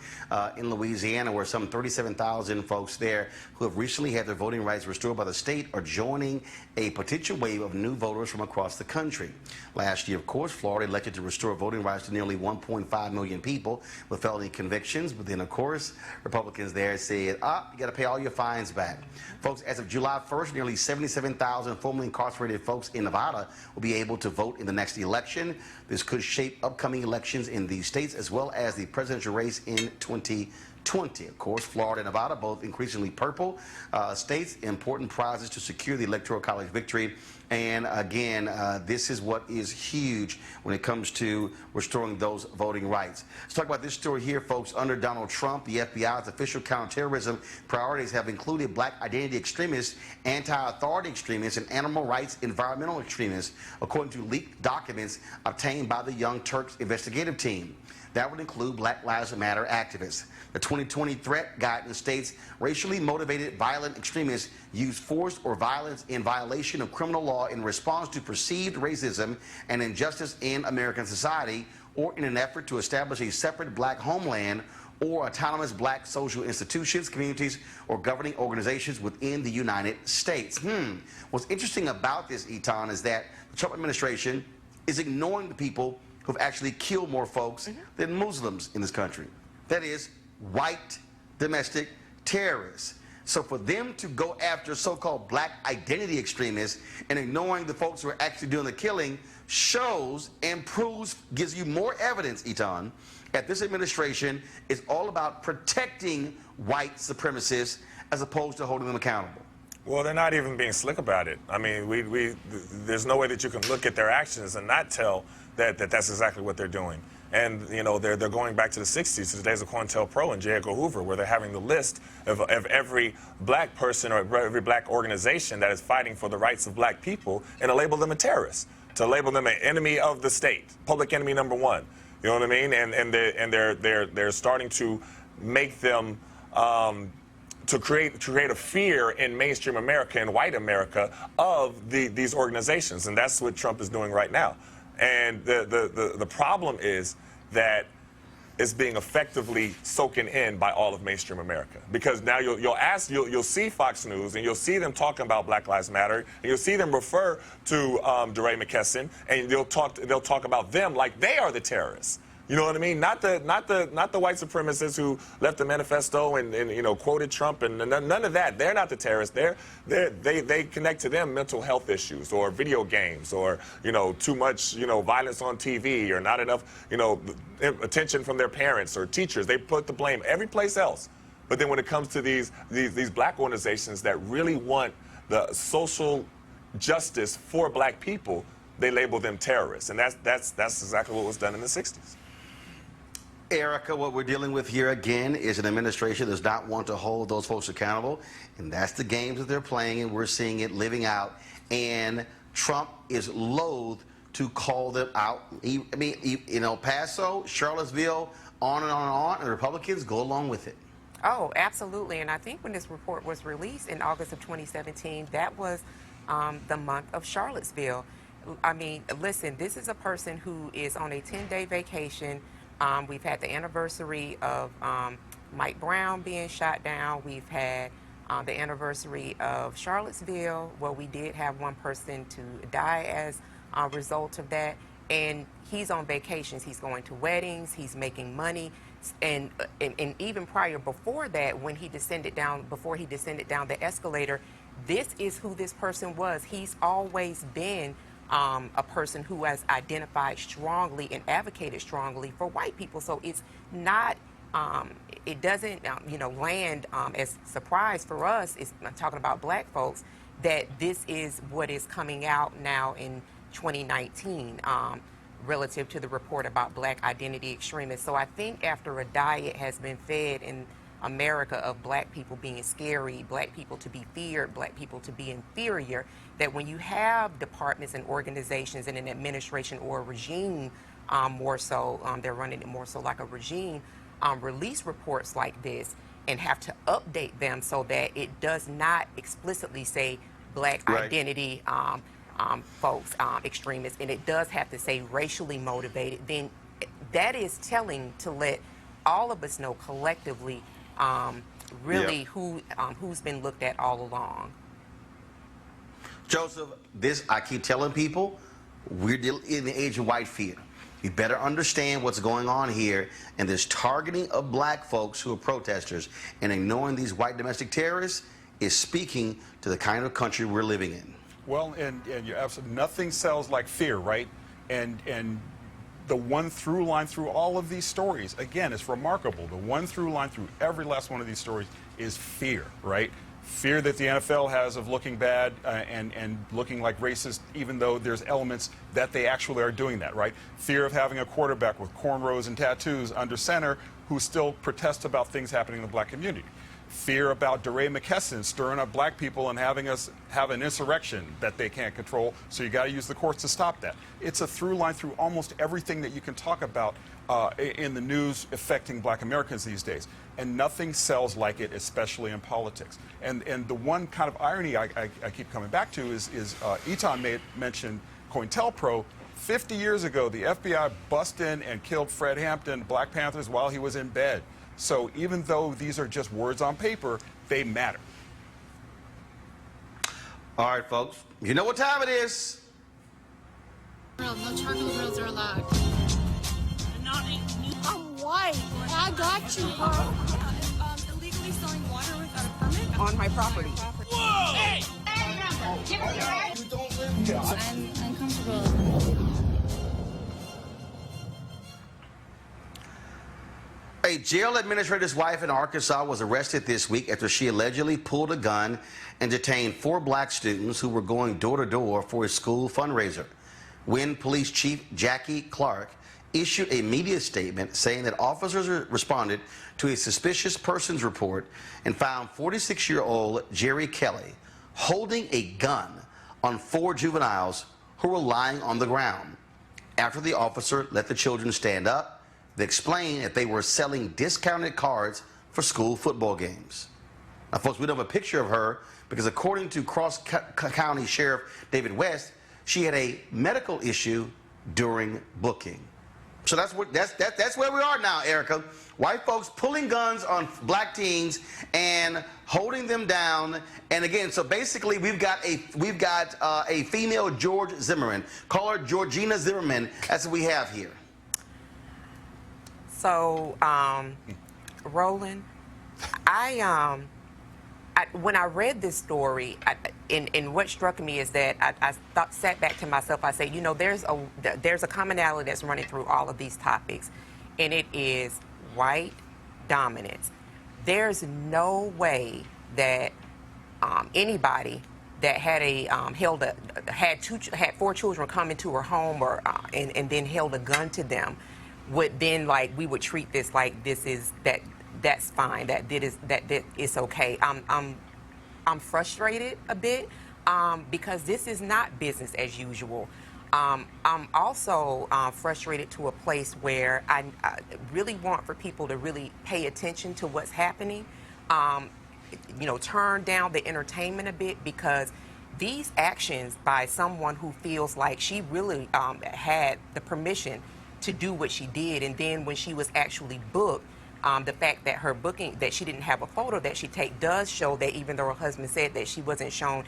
in Louisiana, where some 37,000 folks there who have recently had their voting rights restored by the state are joining a potential wave of new voters from across the country. Last year, of course, Florida elected to restore voting rights to nearly 1.5 million people with felony convictions. But then, of course, Republicans there said, you got to pay all your fines back. Folks, as of July 1st, nearly 77,000 formerly incarcerated folks in Nevada will be able to vote in the next election. This could shape upcoming elections in these states as well as the presidential race in 2020. Of course, Florida and Nevada, both increasingly purple states, important prizes to secure the Electoral College victory. And again, this is what is huge when it comes to restoring those voting rights. Let's talk about this story here, folks. Under Donald Trump, the FBI's official counterterrorism priorities have included black identity extremists, anti-authority extremists, and animal rights environmental extremists, according to leaked documents obtained by the Young Turks investigative team. That would include Black Lives Matter activists. The 2020 threat guidance states racially motivated violent extremists use force or violence in violation of criminal law in response to perceived racism and injustice in American society, or in an effort to establish a separate black homeland or autonomous black social institutions, communities, or governing organizations within the United States. What's interesting about this, Etan, is that the Trump administration is ignoring the people who've actually killed more folks than Muslims in this country. That is, white domestic terrorists. So for them to go after so-called black identity extremists and ignoring the folks who are actually doing the killing shows and proves, gives you more evidence, Etan, that this administration is all about protecting white supremacists as opposed to holding them accountable. Well, they're not even being slick about it. I mean, there's no way that you can look at their actions and not tell that that's exactly what they're doing. And, you know, they're going back to the 60s, to the days of COINTELPRO and J. Edgar Hoover, where they're having the list of every black person or every black organization that is fighting for the rights of black people, and to label them a terrorist, to label them an enemy of the state, public enemy number one. You know what I mean? And they're starting to make them to create a fear in mainstream America and white America of these organizations, and that's what Trump is doing right now. And the problem is that it's being effectively soaking in by all of mainstream America. Because now you'll see Fox News and you'll see them talking about Black Lives Matter, and you'll see them refer to DeRay McKesson, and they'll talk about them like they are the terrorists. You know what I mean? Not the white supremacists who left the manifesto and you know, quoted Trump, and none of that. They're not the terrorists. They connect to them mental health issues or video games or, you know, too much, you know, violence on TV or not enough, you know, attention from their parents or teachers. They put the blame every place else. But then when it comes to these black organizations that really want the social justice for black people, they label them terrorists, and that's exactly what was done in the 60s. Erica, what we're dealing with here again is an administration that does not want to hold those folks accountable, and that's the games that they're playing, and we're seeing it living out. And Trump is loath to call them out. I mean, in El Paso, Charlottesville, on and on and on, and Republicans go along with it. Oh, absolutely. And I think when this report was released in August of 2017, that was the month of Charlottesville. I mean, listen, this is a person who is on a 10-day vacation. We've had the anniversary of Mike Brown being shot down. We've had the anniversary of Charlottesville, where we did have one person to die as a result of that. And he's on vacations. He's going to weddings. He's making money. And even prior, before that, when he descended down, before he descended down the escalator, this is who this person was. He's always been a person who has identified strongly and advocated strongly for white people. So it's not, it doesn't, land as surprise for us. I'm talking about black folks, that this is what is coming out now in 2019. Relative to the report about black identity extremists. So I think after a diet has been fed in America of black people being scary, black people to be feared, black people to be inferior, that when you have departments and organizations and an administration or a regime, more so, they're running it more so like a regime, release reports like this and have to update them so that it does not explicitly say black identity folks, extremists, and it does have to say racially motivated, then that is telling to let all of us know collectively really who's been looked at all along. Joseph, this, I keep telling people, we're in the age of white fear. You better understand what's going on here, and this targeting of black folks who are protesters and ignoring these white domestic terrorists is speaking to the kind of country we're living in. Well, and you're absolutely, nothing sells like fear, right? And the one through line through all of these stories, again, it's remarkable. The one through line through every last one of these stories is fear, right? Fear that the NFL has of looking bad and looking like racist, even though there's elements that they actually are doing that, right? Fear of having a quarterback with cornrows and tattoos under center who still protests about things happening in the black community. Fear about DeRay McKesson stirring up black people and having us have an insurrection that they can't control, so you got to use the courts to stop that. It's a through line through almost everything that you can talk about in the news affecting black Americans these days. And nothing sells like it, especially in politics. And the one kind of irony I keep coming back to is Etan mentioned COINTELPRO. 50 years ago, the FBI busted in and killed Fred Hampton, Black Panthers, while he was in bed. So even though these are just words on paper, they matter. All right, folks, you know what time it is. No charcoal grills are allowed. I'm white. I got you, bro. Illegally selling water without a permit On my property. Whoa! Hey! I'm uncomfortable. A jail administrator's wife in Arkansas was arrested this week after she allegedly pulled a gun and detained 4 black students who were going door to door for a school fundraiser. Wynn Police Chief Jackie Clark issued a media statement saying that officers responded to a suspicious persons report and found 46-year-old Jerry Kelly holding a gun on 4 juveniles who were lying on the ground. After the officer let the children stand up, they explained that they were selling discounted cards for school football games. Now, folks, we don't have a picture of her because according to Cross County Sheriff David West, she had a medical issue during booking. So that's where we are now, Erica. White folks pulling guns on black teens and holding them down. And again, so basically we've got a female George Zimmerman. Call her Georgina Zimmerman. That's what we have here. So, Roland, when I read this story, and what struck me is that I sat back to myself. I said, there's a commonality that's running through all of these topics, and it is white dominance. There's no way that anybody that had had 4 children come into her home and then held a gun to them would then we would treat this like that's fine, that it's okay. I'm frustrated a bit because this is not business as usual. I'm also frustrated to a place where I really want for people to really pay attention to what's happening. Turn down the entertainment a bit, because these actions by someone who feels like she really had the permission to do what she did, and then when she was actually booked, the fact that her booking, that she didn't have a photo that she take, does show that even though her husband said that she wasn't shown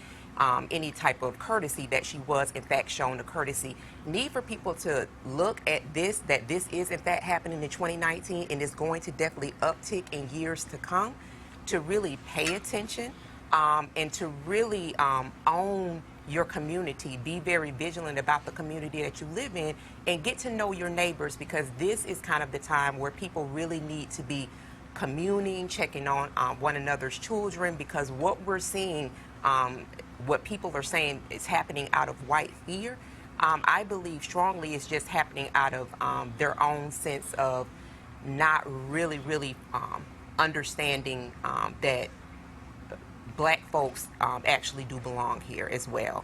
any type of courtesy, that she was in fact shown a courtesy. Need for people to look at this, that this is in fact happening in 2019 and is going to definitely uptick in years to come, to really pay attention and to really own your community. Be very vigilant about the community that you live in, and get to know your neighbors, because this is kind of the time where people really need to be communing, checking on one another's children, because what we're seeing, what people are saying is happening out of white fear, I believe strongly is just happening out of their own sense of not really understanding that black folks actually do belong here as well.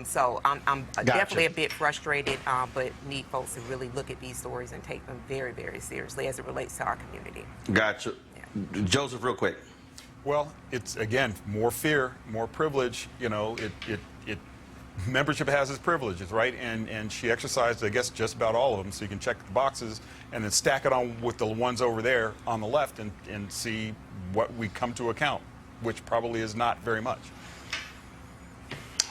So I'm definitely a bit frustrated, but need folks to really look at these stories and take them very seriously as it relates to our community. Gotcha. Yeah. Joseph, real quick. Well, it's, again, more fear, more privilege. Membership has its privileges, right? And she exercised, I guess, just about all of them, so you can check the boxes and then stack it on with the ones over there on the left and see what we come to account, which probably is not very much.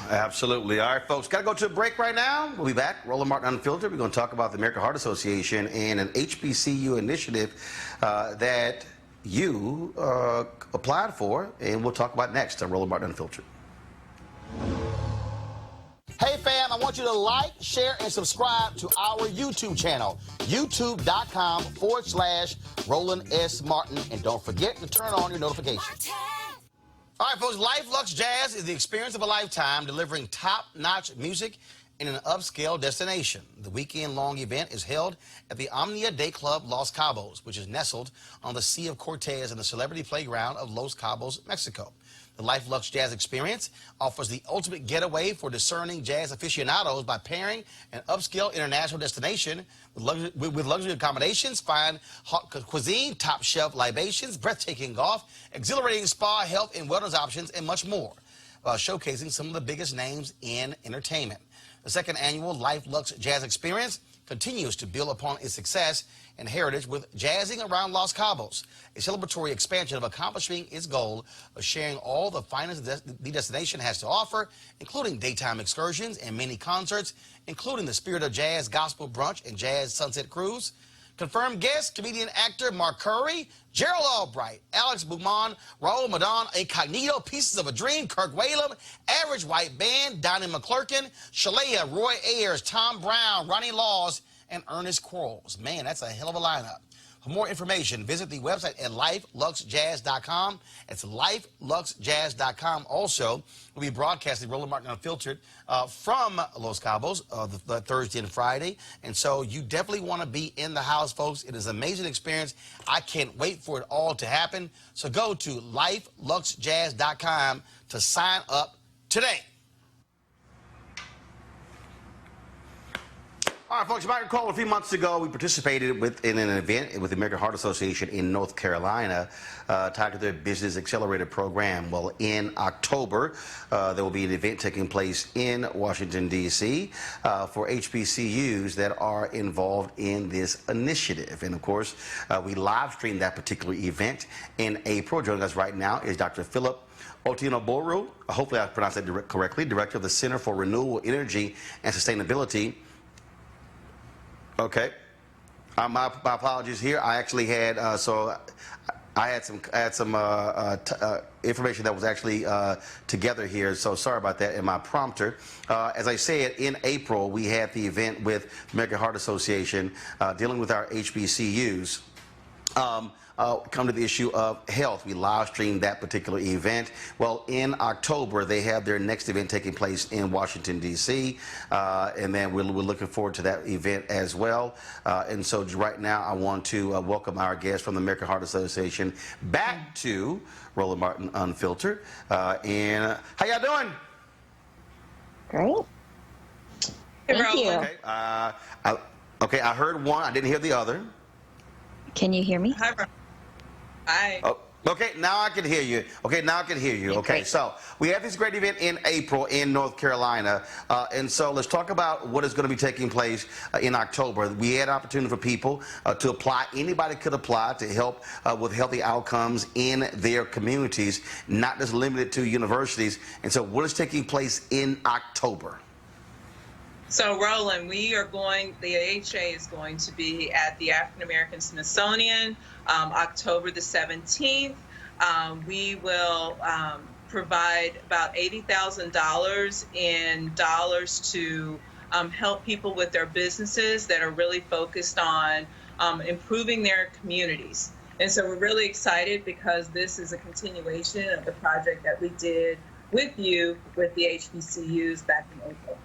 Absolutely. All right, folks, got to go to a break right now. We'll be back. Roland Martin Unfiltered. We're going to talk about the American Heart Association and an HBCU initiative that you applied for, and we'll talk about next on Roland Martin Unfiltered. Hey fam, I want you to like, share, and subscribe to our YouTube channel, youtube.com/Roland S. Martin. And don't forget to turn on your notifications. All right, folks, Life Lux Jazz is the experience of a lifetime, delivering top-notch music in an upscale destination. The weekend-long event is held at the Omnia Day Club Los Cabos, which is nestled on the Sea of Cortez in the celebrity playground of Los Cabos, Mexico. The Life Lux Jazz experience offers the ultimate getaway for discerning jazz aficionados by pairing an upscale international destination with luxury accommodations, fine hot cuisine, top-shelf libations, breathtaking golf, exhilarating spa, health and wellness options, and much more, while showcasing some of the biggest names in entertainment. The second annual Life Lux Jazz Experience continues to build upon its success and heritage with Jazzing Around Los Cabos, a celebratory expansion of accomplishing its goal of sharing all the finest the destination has to offer, including daytime excursions and mini concerts, including the Spirit of Jazz Gospel Brunch and Jazz Sunset Cruise. Confirmed guests, comedian actor Mark Curry, Gerald Albright, Alex Beaumont, Raul Madon, Incognito, Pieces of a Dream, Kirk Whalum, Average White Band, Donnie McClurkin, Shalea, Roy Ayers, Tom Brown, Ronnie Laws, and Ernest Quarles. Man, that's a hell of a lineup. For more information, visit the website at lifeluxjazz.com. It's lifeluxjazz.com. Also, we'll be broadcasting Roland Martin Unfiltered from Los Cabos the Thursday and Friday. And so you definitely want to be in the house, folks. It is an amazing experience. I can't wait for it all to happen. So go to lifeluxjazz.com to sign up today. All right, folks, you might recall a few months ago we participated in an event with the American Heart Association in North Carolina tied to their Business Accelerator program. Well, in October, there will be an event taking place in Washington, D.C. For HBCUs that are involved in this initiative. And, of course, we live streamed that particular event in April. Joining us right now is Dr. Philip Otienoboru, hopefully I pronounced that correctly, Director of the Center for Renewable Energy and Sustainability. Okay, my apologies here. I actually had I had some information that was actually together here. So sorry about that in my prompter. As I said, in April we had the event with American Heart Association dealing with our HBCUs. Come to the issue of health. We live streamed that particular event. Well, in October, they have their next event taking place in Washington, D.C., and then we're looking forward to that event as well. And so right now, I want to welcome our guest from the American Heart Association back to Roland Martin Unfiltered. And how y'all doing? Great. Thank you. Okay. Okay, I heard one. I didn't hear the other. Can you hear me? Hi, Roland. Hi. Oh, okay, now I can hear you. Okay, now I can hear you. Okay, Great. so we have this great event in April in North Carolina. And so let's talk about what is going to be taking place in October. We had an opportunity for people to apply. Anybody could apply to help with healthy outcomes in their communities, not just limited to universities. And so what is taking place in October? So, Roland, the AHA is going to be at the African American Smithsonian October the 17th. We will provide about $80,000 in dollars to help people with their businesses that are really focused on improving their communities. And so we're really excited because this is a continuation of the project that we did with you with the HBCUs back in April.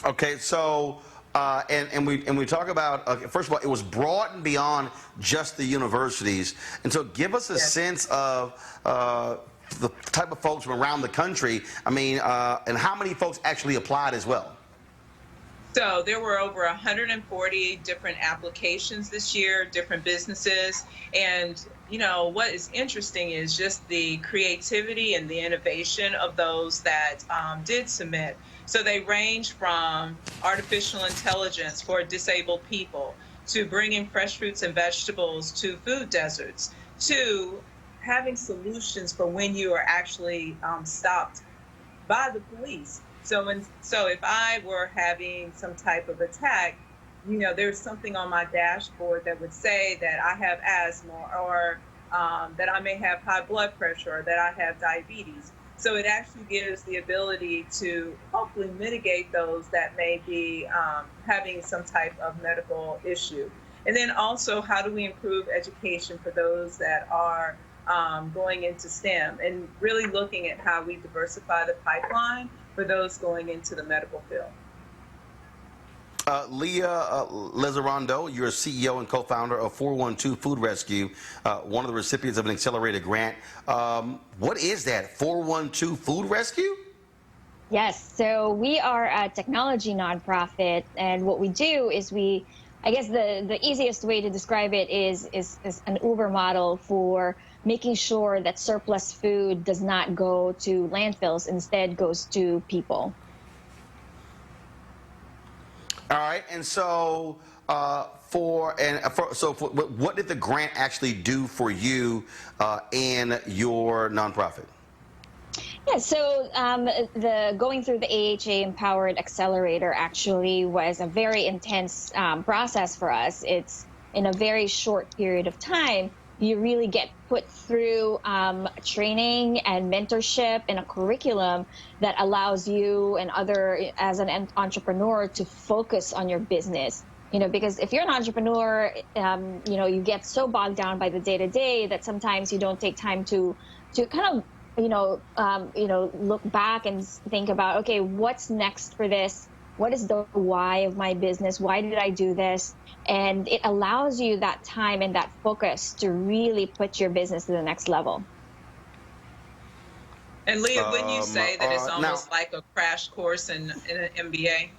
Okay, so and we talk about first of all, it was broadened beyond just the universities, and so give us a sense of the type of folks from around the country. I mean, and how many folks actually applied as well? So there were over 140 different applications this year, different businesses, and you know what is interesting is just the creativity and the innovation of those that did submit. So they range from artificial intelligence for disabled people to bringing fresh fruits and vegetables to food deserts to having solutions for when you are actually stopped by the police. So if I were having some type of attack, you know, there's something on my dashboard that would say that I have asthma or that I may have high blood pressure or that I have diabetes. So it actually gives the ability to hopefully mitigate those that may be having some type of medical issue. And then also, how do we improve education for those that are going into STEM and really looking at how we diversify the pipeline for those going into the medical field. Leah Lezarando, you're a CEO and co-founder of 412 Food Rescue, one of the recipients of an accelerated grant. What is that, 412 Food Rescue? Yes, so we are a technology nonprofit, and what we do is I guess the easiest way to describe it is an Uber model for making sure that surplus food does not go to landfills, instead goes to people. All right, and so what did the grant actually do for you and your nonprofit? Yeah, so going through the AHA Empowered Accelerator actually was a very intense process for us. It's in a very short period of time. You really get put through training and mentorship and a curriculum that allows you and as an entrepreneur to focus on your business. You know, because if you're an entrepreneur, you know, you get so bogged down by the day-to-day that sometimes you don't take time to kind of look back and think about, okay, what's next for this? What is the why of my business? Why did I do this? And it allows you that time and that focus to really put your business to the next level. And Leah, wouldn't you say that it's almost like a crash course in an MBA?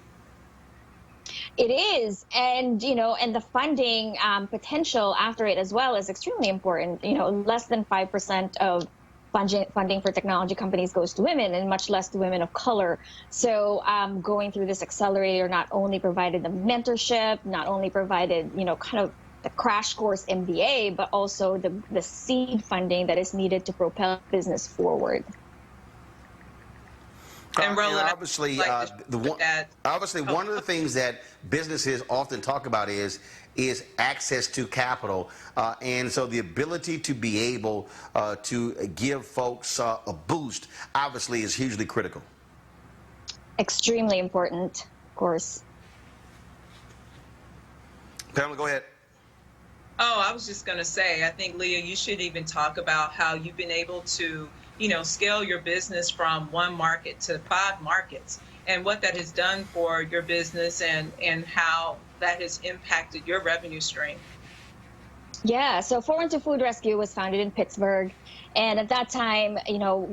It is, and the funding potential after it as well is extremely important. You know, less than 5% of funding for technology companies goes to women, and much less to women of color. So going through this accelerator not only provided the mentorship, not only provided, kind of the crash course MBA, but also the seed funding that is needed to propel business forward. And Roland, obviously, one of the things that businesses often talk about is access to capital, and so the ability to be able to give folks a boost, obviously, is hugely critical. Extremely important, of course. Pamela, go ahead. Oh, I was just going to say, I think, Leah, you should even talk about how you've been able to scale your business from one market to 5 markets, and what that has done for your business and how that has impacted your revenue stream. Yeah, so 412 Food Rescue was founded in Pittsburgh. And at that time,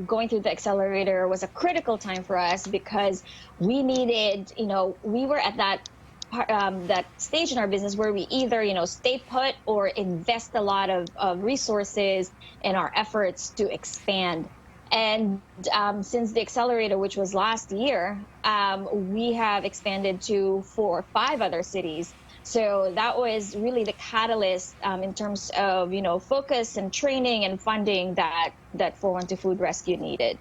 going through the accelerator was a critical time for us because we needed, we were at that stage in our business where we either, stay put or invest a lot of resources in our efforts to expand. And since the accelerator, which was last year, we have expanded to 5 other cities. So that was really the catalyst in terms of, focus and training and funding that 412 Food Rescue needed.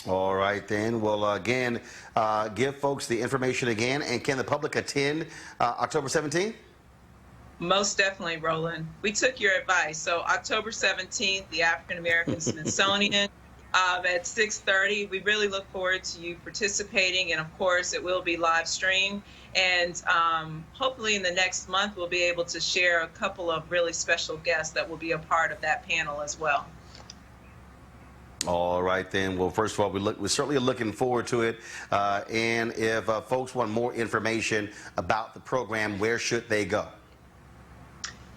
All right, then. Well, again, give folks the information again. And can the public attend October 17th? Most definitely, Roland. We took your advice. So October 17th, the African American Smithsonian at 6:30. We really look forward to you participating. And of course, it will be live streamed. And hopefully in the next month, we'll be able to share a couple of really special guests that will be a part of that panel as well. All right, then. Well, first of all, we're certainly looking forward to it. And if folks want more information about the program, where should they go?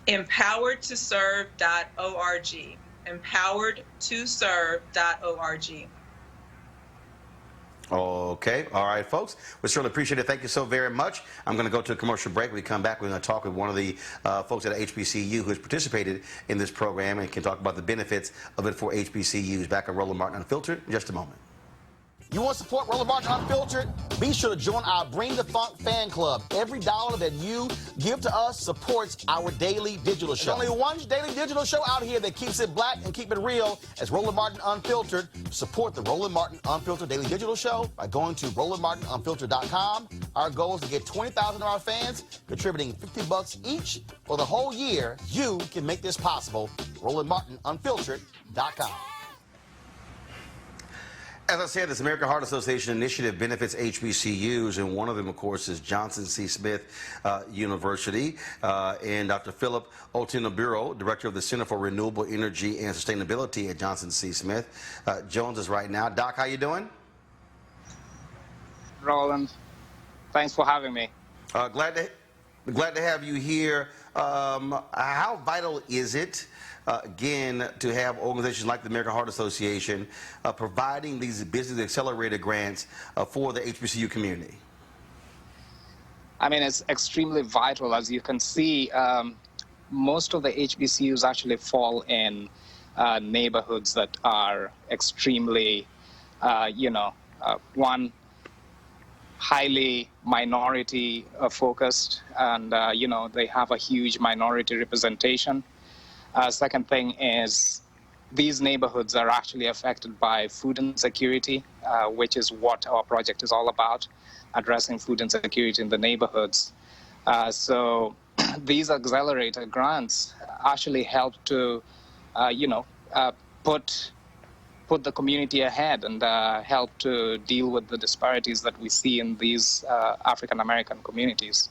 Empoweredtoserve.org. Empoweredtoserve.org. Okay. All right, folks. We certainly appreciate it. Thank you so very much. I'm going to go to a commercial break. When we come back, we're going to talk with one of the folks at HBCU who has participated in this program and can talk about the benefits of it for HBCUs. Back on Roland Martin Unfiltered in just a moment. You want to support Roland Martin Unfiltered? Be sure to join our Bring the Funk fan club. Every dollar that you give to us supports our daily digital show. There's only one daily digital show out here that keeps it black and keep it real. As Roland Martin Unfiltered. Support the Roland Martin Unfiltered daily digital show by going to RolandMartinUnfiltered.com. Our goal is to get 20,000 of our fans contributing $50 each for the whole year. You can make this possible. RolandMartinUnfiltered.com. As I said, this American Heart Association initiative benefits HBCUs, and one of them, of course, is Johnson C. Smith University. And Dr. Philip Otinoburo, Director of the Center for Renewable Energy and Sustainability at Johnson C. Smith, joins us right now. Doc, how you doing? Roland, thanks for having me. Glad to have you here. How vital is it? Again, to have organizations like the American Heart Association providing these business accelerator grants for the HBCU community? I mean, it's extremely vital. As you can see, most of the HBCUs actually fall in neighborhoods that are extremely, one, highly minority focused, and, they have a huge minority representation. Second thing is these neighborhoods are actually affected by food insecurity, which is what our project is all about, addressing food insecurity in the neighborhoods. So these accelerator grants actually help to, put the community ahead and help to deal with the disparities that we see in these African American communities.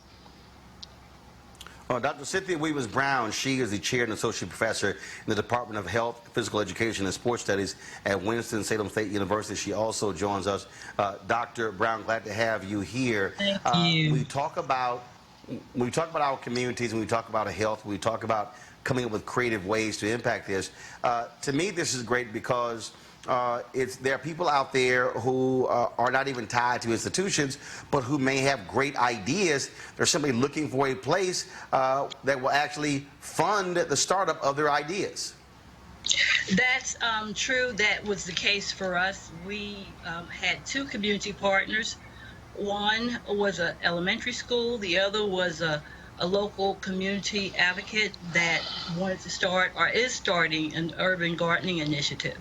Dr. Cynthia Weavers-Brown, she is the chair and associate professor in the Department of Health, Physical Education, and Sports Studies at Winston-Salem State University. She also joins us. Dr. Brown, glad to have you here. Thank you. We talk about our communities, and we talk about health, we talk about coming up with creative ways to impact this. To me, this is great because there are people out there who are not even tied to institutions, but who may have great ideas. They're simply looking for a place that will actually fund the startup of their ideas. That's true. That was the case for us. We had 2 community partners. One was an elementary school. The other was a local community advocate that wanted to start or is starting an urban gardening initiative.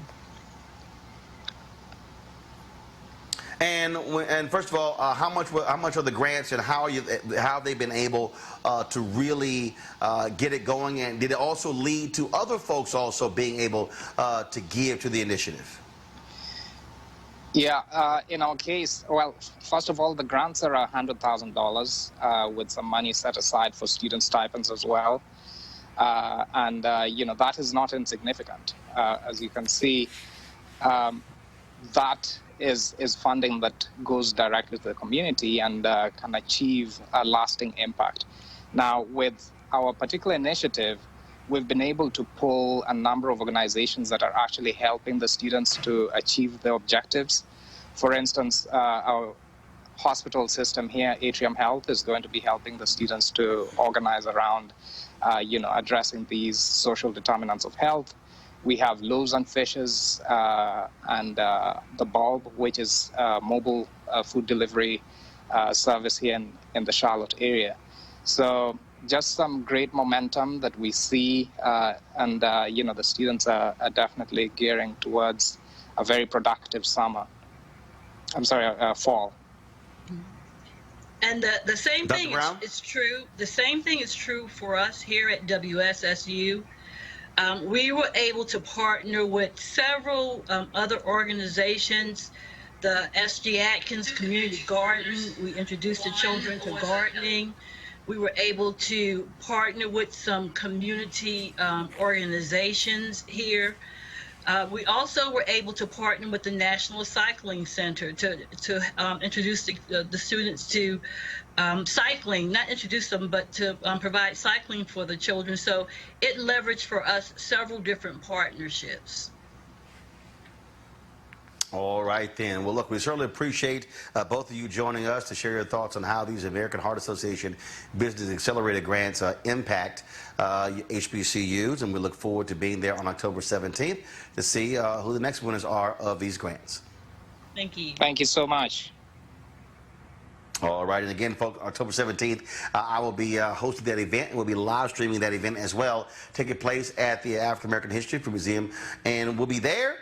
And first of all, how much are the grants, and how have they been able to really get it going? And did it also lead to other folks also being able to give to the initiative? Yeah, in our case, well, first of all, the grants are $100,000 with some money set aside for student stipends as well. That is not insignificant. As you can see, that is funding that goes directly to the community and can achieve a lasting impact. Now, with our particular initiative, we've been able to pull a number of organizations that are actually helping the students to achieve their objectives. For instance, our hospital system here, Atrium Health, is going to be helping the students to organize around, addressing these social determinants of health. We have Loaves and Fishes and the Bulb, which is a mobile food delivery service here in the Charlotte area. So just some great momentum that we see, and the students are definitely gearing towards a very productive summer. Fall. And the same Dr. thing Brown? is true. The same thing is true for us here at WSSU. We were able to partner with several other organizations. The S.G. Atkins Community Garden, we introduced the children to gardening. We were able to partner with some community organizations here. We also were able to partner with the National Cycling Center to introduce the students to cycling, not introduce them, but to provide cycling for the children. So it leveraged for us several different partnerships. All right, then. Well, look, we certainly appreciate both of you joining us to share your thoughts on how these American Heart Association Business Accelerator grants impact HBCUs, and we look forward to being there on October 17th to see who the next winners are of these grants. Thank you. Thank you so much. All right, and again, folks, October 17th, I will be hosting that event, and we'll be live streaming that event as well, taking place at the African American History Museum, and we'll be there.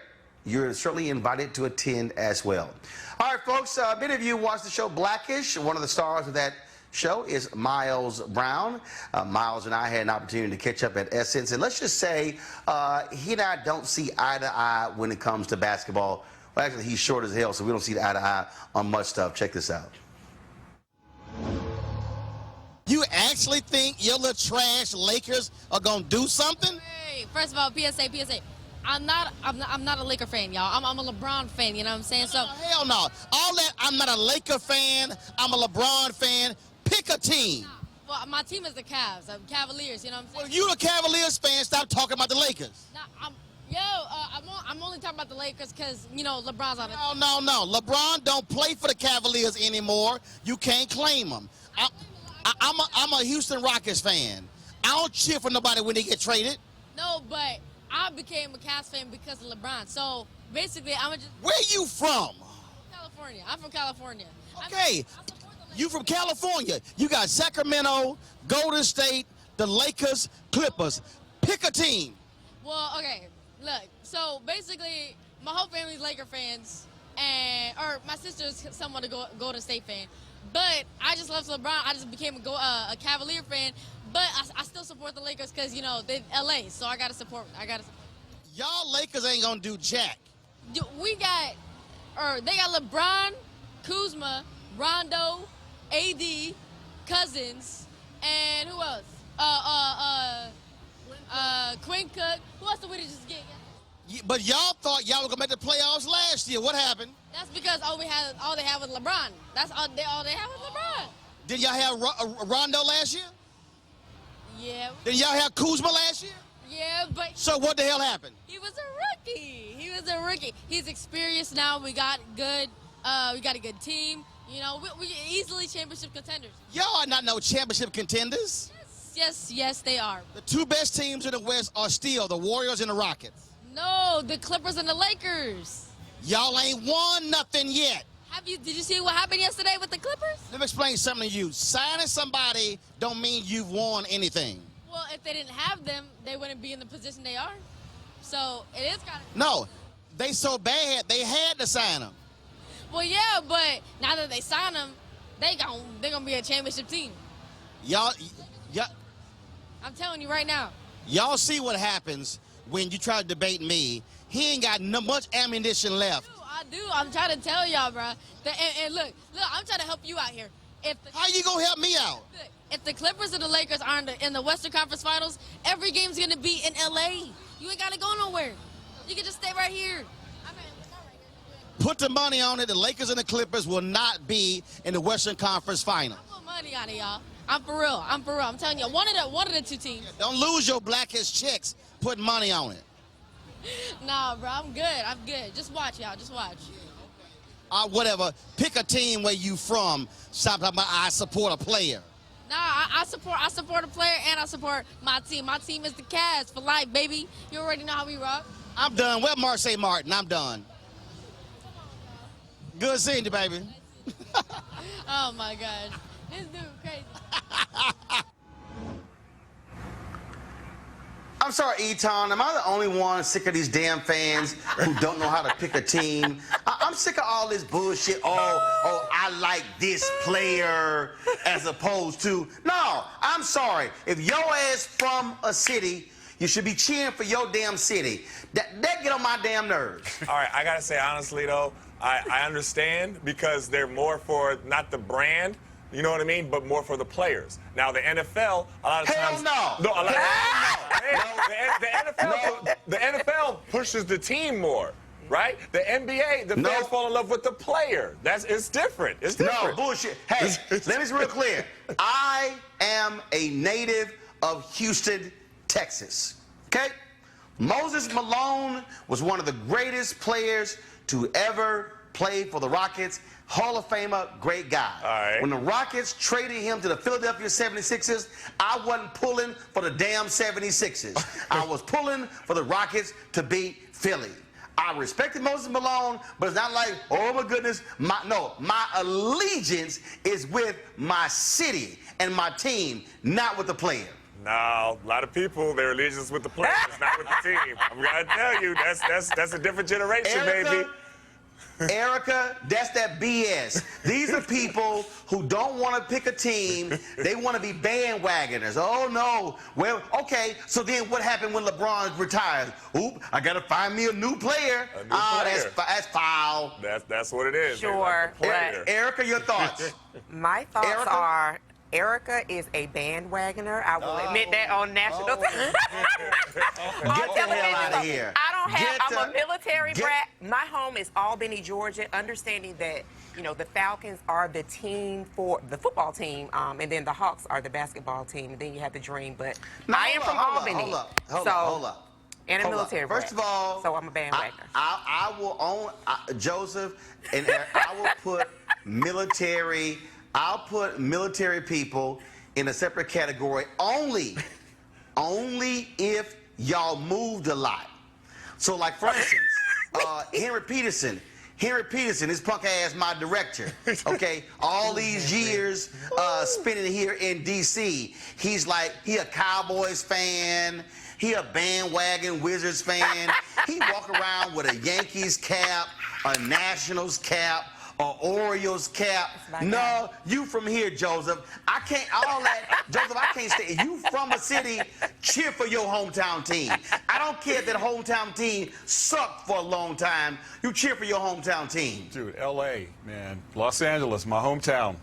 You're certainly invited to attend as well. All right, folks, many of you watched the show Blackish. One of the stars of that show is Miles Brown. Miles and I had an opportunity to catch up at Essence, and let's just say he and I don't see eye to eye when it comes to basketball. Well, actually, he's short as hell, so we don't see eye to eye on much stuff. Check this out. You actually think your little trash Lakers are gonna do something? Hey, first of all, PSA. I'm not a Laker fan, y'all. I'm a LeBron fan, you know what I'm saying? So Hell no. All that, I'm not a Laker fan, I'm a LeBron fan. Pick a team. well, my team is the Cavs, Cavaliers, you know what I'm saying? Well, you the Cavaliers fan, stop talking about the Lakers. Nah, I'm only talking about the Lakers because, LeBron's on it. No. LeBron don't play for the Cavaliers anymore. You can't claim him. I'm a Houston Rockets fan. I don't cheer for nobody when they get traded. No, but I became a Cavs fan because of LeBron. So basically, I'm just Where you from? California. I'm from California. Okay, you from California. You got Sacramento, Golden State, the Lakers, Clippers. Pick a team. Well, okay, look. So basically, my whole family's Laker fans, or my sister's somewhat a Golden State fan. But I just love LeBron. I just became a Cavalier fan. But I still support the Lakers because, they're LA, so I gotta support. Y'all Lakers ain't gonna do jack. They got LeBron, Kuzma, Rondo, AD, Cousins, and who else? Quinn Cook. Who else did we just get? But y'all thought y'all were gonna make the playoffs last year. What happened? That's because all they had was LeBron. That's all they had was LeBron. Did y'all have Rondo last year? Yeah. Did y'all have Kuzma last year? Yeah, but So what the hell happened? he was a rookie. He's experienced now. We got good. We got a good team. We easily championship contenders. Y'all are not no championship contenders. Yes, they are. The two best teams in the West are still the Warriors and the Rockets. No, the Clippers and the Lakers. Y'all ain't won nothing yet. Did you see what happened yesterday with the Clippers? Let me explain something to you. Signing somebody don't mean you've won anything. Well, if they didn't have them, they wouldn't be in the position they are. So it is kind of. No, they so bad they had to sign them. Well, yeah, but now that they signed them, they're gonna be a championship team. Y'all, I'm telling you right now. y'all see what happens when you try to debate me. He ain't got much ammunition left. I do. I'm trying to tell y'all, bro. And look, I'm trying to help you out here. How you gonna help me out? Look, if the Clippers and the Lakers are in the Western Conference Finals, every game's gonna be in LA. You ain't gotta go nowhere. You can just stay right here. Put the money on it. The Lakers and the Clippers will not be in the Western Conference Final. I put money on it, y'all. I'm for real. I'm for real. I'm telling you, one of the two teams. Don't lose your blackest checks putting money on it. Nah, bro, I'm good. I'm good. Just watch, y'all. Just watch. Whatever. Pick a team where you from. Stop talking about I support a player. Nah, I support a player and I support my team. My team is the Cavs for life, baby. You already know how we rock. I'm done. Where Marseille Martin? I'm done. Good seeing you, baby. Oh my gosh, this dude crazy. I'm sorry, Eton. Am I the only one sick of these damn fans who don't know how to pick a team? I'm sick of all this bullshit. Oh, I like this player as opposed to. No, I'm sorry. If your ass from a city, you should be cheering for your damn city. That get on my damn nerves. All right, I gotta say honestly though, I understand because they're more for not the brand. You know what I mean? But more for the players. Now, the NFL, a lot of times... Hell no! The NFL pushes the team more, right? The NBA, the fans fall in love with the player. It's different. It's different. No, bullshit. Hey, let me be real clear. I am a native of Houston, Texas. Okay? Moses Malone was one of the greatest players to ever play for the Rockets. Hall of Famer, great guy. All right. When the Rockets traded him to the Philadelphia 76ers, I wasn't pulling for the damn 76ers. I was pulling for the Rockets to beat Philly. I respected Moses Malone, but it's not like, oh my goodness, my allegiance is with my city and my team, not with the player. No, a lot of people, their allegiance with the players, not with the team. I'm gonna tell you, that's a different generation, baby. Erica, that's that BS. These are people who don't want to pick a team. They want to be bandwagoners. Oh, no. Well, okay, so then what happened when LeBron retires? Oop, I got to find me a new player. A new player. That's foul. That's what it is. Sure. Erica, your thoughts? My thoughts are... Erica is a bandwagoner. I will admit that on national television. Get the hell out of here. I'm a military brat. My home is Albany, Georgia, understanding that, you know, the Falcons are the team for the football team, and then the Hawks are the basketball team, and then you have the Dream. But I am from Albany. Hold up. And a military brat. First of all, so I'm a bandwagoner. I will own Joseph, and I will put military. I'll put military people in a separate category only if y'all moved a lot. So, like, for instance, Henry Peterson, his punk ass, my director, okay? All these years spending here in D.C., he a Cowboys fan, he a bandwagon Wizards fan. He walk around with a Yankees cap, a Nationals cap, or Orioles cap. No, you from here, Joseph. I can't, all that, Joseph, I can't stay. You from a city, cheer for your hometown team. I don't care if that hometown team sucked for a long time. You cheer for your hometown team. Dude, L.A., man. Los Angeles, my hometown.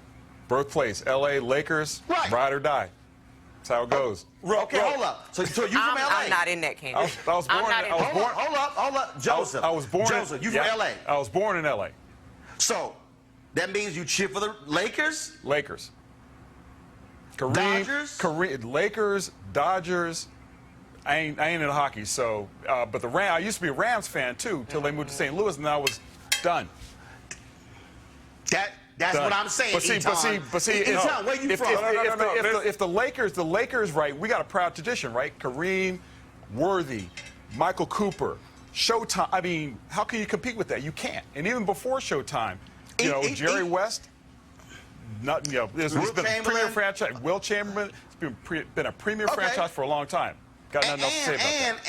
Birthplace, L.A., Lakers, ride or die. That's how it goes. Okay, hold up. So you from L.A.? I'm not in that camp. Hold up. Joseph. I was born Joseph, you from L.A.? I was born in L.A. So, that means you cheer for the Lakers? Lakers. Dodgers? Lakers, Dodgers. I ain't into hockey, so but the I used to be a Rams fan too till they moved to St. Louis, and then I was done. That's done. what I'm saying. But see, Eton, where you from? If the Lakers, right? We got a proud tradition, right? Kareem, Worthy, Michael Cooper. Showtime, I mean, how can you compete with that? You can't. And even before Showtime, you know, Jerry West, he's been a premier franchise. Will Chamberlain, it's been a premier franchise for a long time. Got nothing else to say about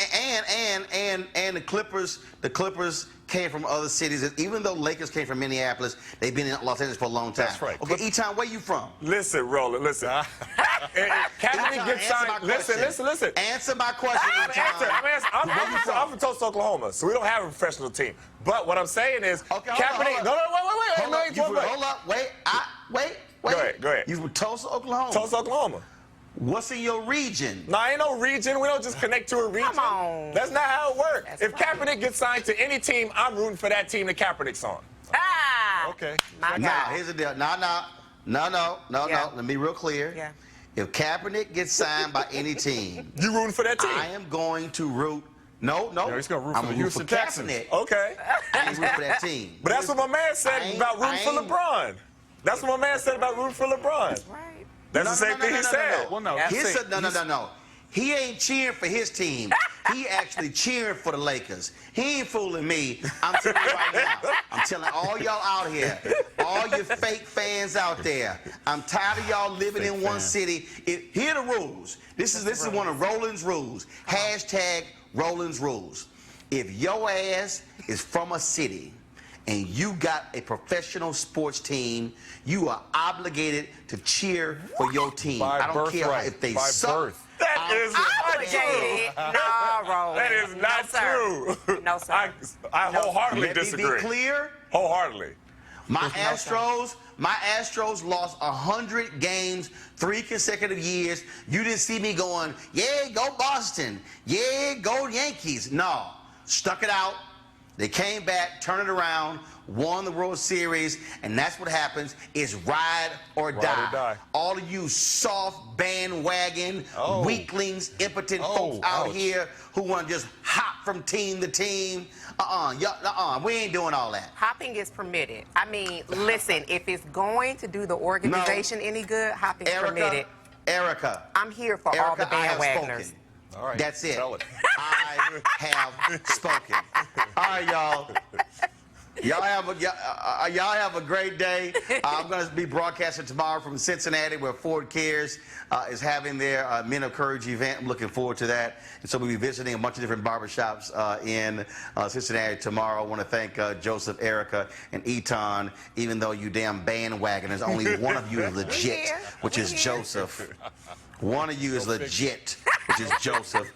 that. And the Clippers came from other cities. Even though Lakers came from Minneapolis, they've been in Los Angeles for a long time. That's right. Okay, Eton, where you from? Listen, Roland, listen. Kaepernick gets signed. Listen. Answer my question, Eton. I'm from Tulsa, Oklahoma, so we don't have a professional team. But what I'm saying is, Kaepernick. No, wait. Hold up. Wait. Go ahead. You from Tulsa, Oklahoma? Tulsa, Oklahoma. What's in your region? No, ain't no region. We don't just connect to a region. Come on. That's not how it works. If Kaepernick gets signed to any team, I'm rooting for that team that Kaepernick's on. Ah! Okay. Now, here's the deal. No. No. Yeah. Let me be real clear. Yeah. If Kaepernick gets signed by any team, You rooting for that team? I am going to root. No. Yeah, he's gonna root I'm for the gonna Houston for Texans. Kaepernick. Okay. I ain't root for that team. But that's what my man said about rooting for LeBron. That's what my man said about rooting for LeBron. Right. That's the same thing he said. Well, no. No. He ain't cheering for his team. He actually cheering for the Lakers. He ain't fooling me. I'm telling you right now. I'm telling all y'all out here, all you fake fans out there, I'm tired of y'all living in one city. Here are the rules. This is one of Roland's rules. Hashtag Roland's rules. If your ass is from a city and you got a professional sports team, you are obligated to cheer for your team. By I don't care birthright. if they By suck. birth. That is not true. No, Roland. That is not true. No, sir. I wholeheartedly Let me disagree. be clear. Wholeheartedly. My Astros lost 100 games, 3 consecutive years. You didn't see me going, yeah, go Boston. Yeah, go Yankees. No. Stuck it out. They came back, turned it around, won the World Series, and that's what happens is ride or die. All of you soft bandwagon, weaklings, impotent folks out here who want to just hop from team to team. We ain't doing all that. Hopping is permitted. I mean, listen, if it's going to do the organization any good, hopping is permitted. Erica. I'm here for all the I have bandwagoners. spoken. All right. That's it. Tell it. I have spoken. All right, y'all. Y'all have a great day. I'm going to be broadcasting tomorrow from Cincinnati, where Ford Cares is having their Men of Courage event. I'm looking forward to that. And so we'll be visiting a bunch of different barbershops in Cincinnati tomorrow. I want to thank Joseph, Erica, and Eton. Even though you damn bandwagoners, only one of you is legit, which is Joseph. One of you is legit, which is Joseph.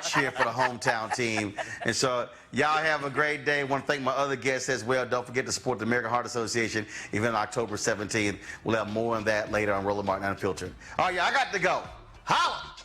Cheer for the hometown team. And so y'all have a great day. I want to thank my other guests as well. Don't forget to support the American Heart Association event on October 17th. We'll have more on that later on Roland Martin Unfiltered. All right, y'all, I got to go. Holla!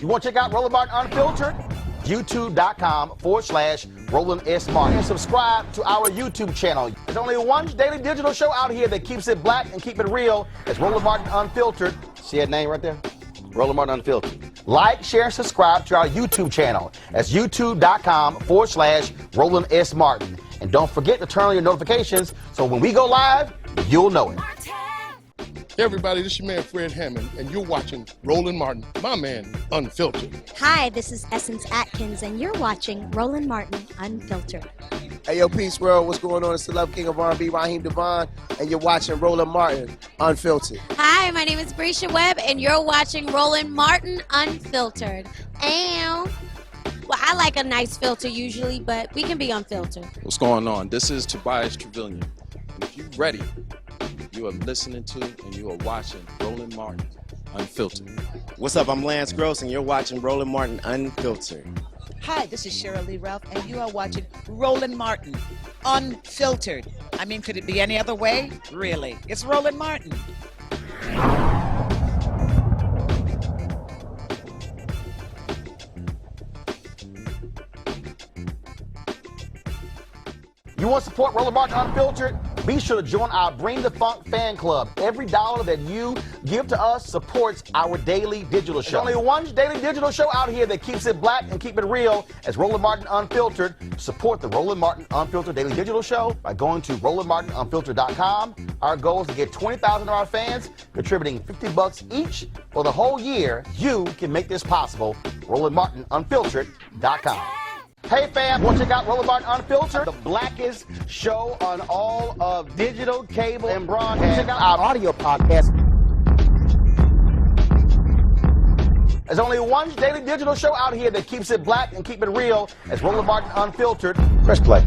You want to check out Roland Martin Unfiltered? YouTube.com/Roland S. Martin. And subscribe to our YouTube channel. There's only one daily digital show out here that keeps it black and keep it real. It's Roland Martin Unfiltered. See that name right there? Roland Martin Unfiltered. Like, share, and subscribe to our YouTube channel. That's YouTube.com/Roland S. Martin. And don't forget to turn on your notifications so when we go live, you'll know it. Hey everybody, this is your man Fred Hammond, and you're watching Roland Martin, my man, Unfiltered. Hi, this is Essence Atkins, and you're watching Roland Martin Unfiltered. Hey, yo, Peace World, what's going on? It's the Love King of R&B, Raheem Devon, and you're watching Roland Martin Unfiltered. Hi, my name is Brescia Webb, and you're watching Roland Martin Unfiltered. Well, I like a nice filter usually, but we can be unfiltered. What's going on? This is Tobias Trevelyan. And if you're ready, you are listening to and you are watching Roland Martin Unfiltered. What's up? I'm Lance Gross, and you're watching Roland Martin Unfiltered. Hi, this is Cheryl Lee Ralph, and you are watching Roland Martin Unfiltered. I mean, could it be any other way? Really? It's Roland Martin. You want to support Roland Martin Unfiltered? Be sure to join our Bring the Funk fan club. Every dollar that you give to us supports our daily digital show. There's only one daily digital show out here that keeps it black and keep it real. It's Roland Martin Unfiltered. Support the Roland Martin Unfiltered daily digital show by going to RolandMartinUnfiltered.com. Our goal is to get 20,000 of our fans contributing $50 each for the whole year. You can make this possible. RolandMartinUnfiltered.com. Hey fam, want to check out Roland Martin Unfiltered, the blackest show on all of digital, cable, and broadcast. Check out our audio podcast. only one daily digital show out here that keeps it black and keep it real. It's Roland Martin Unfiltered. Press play.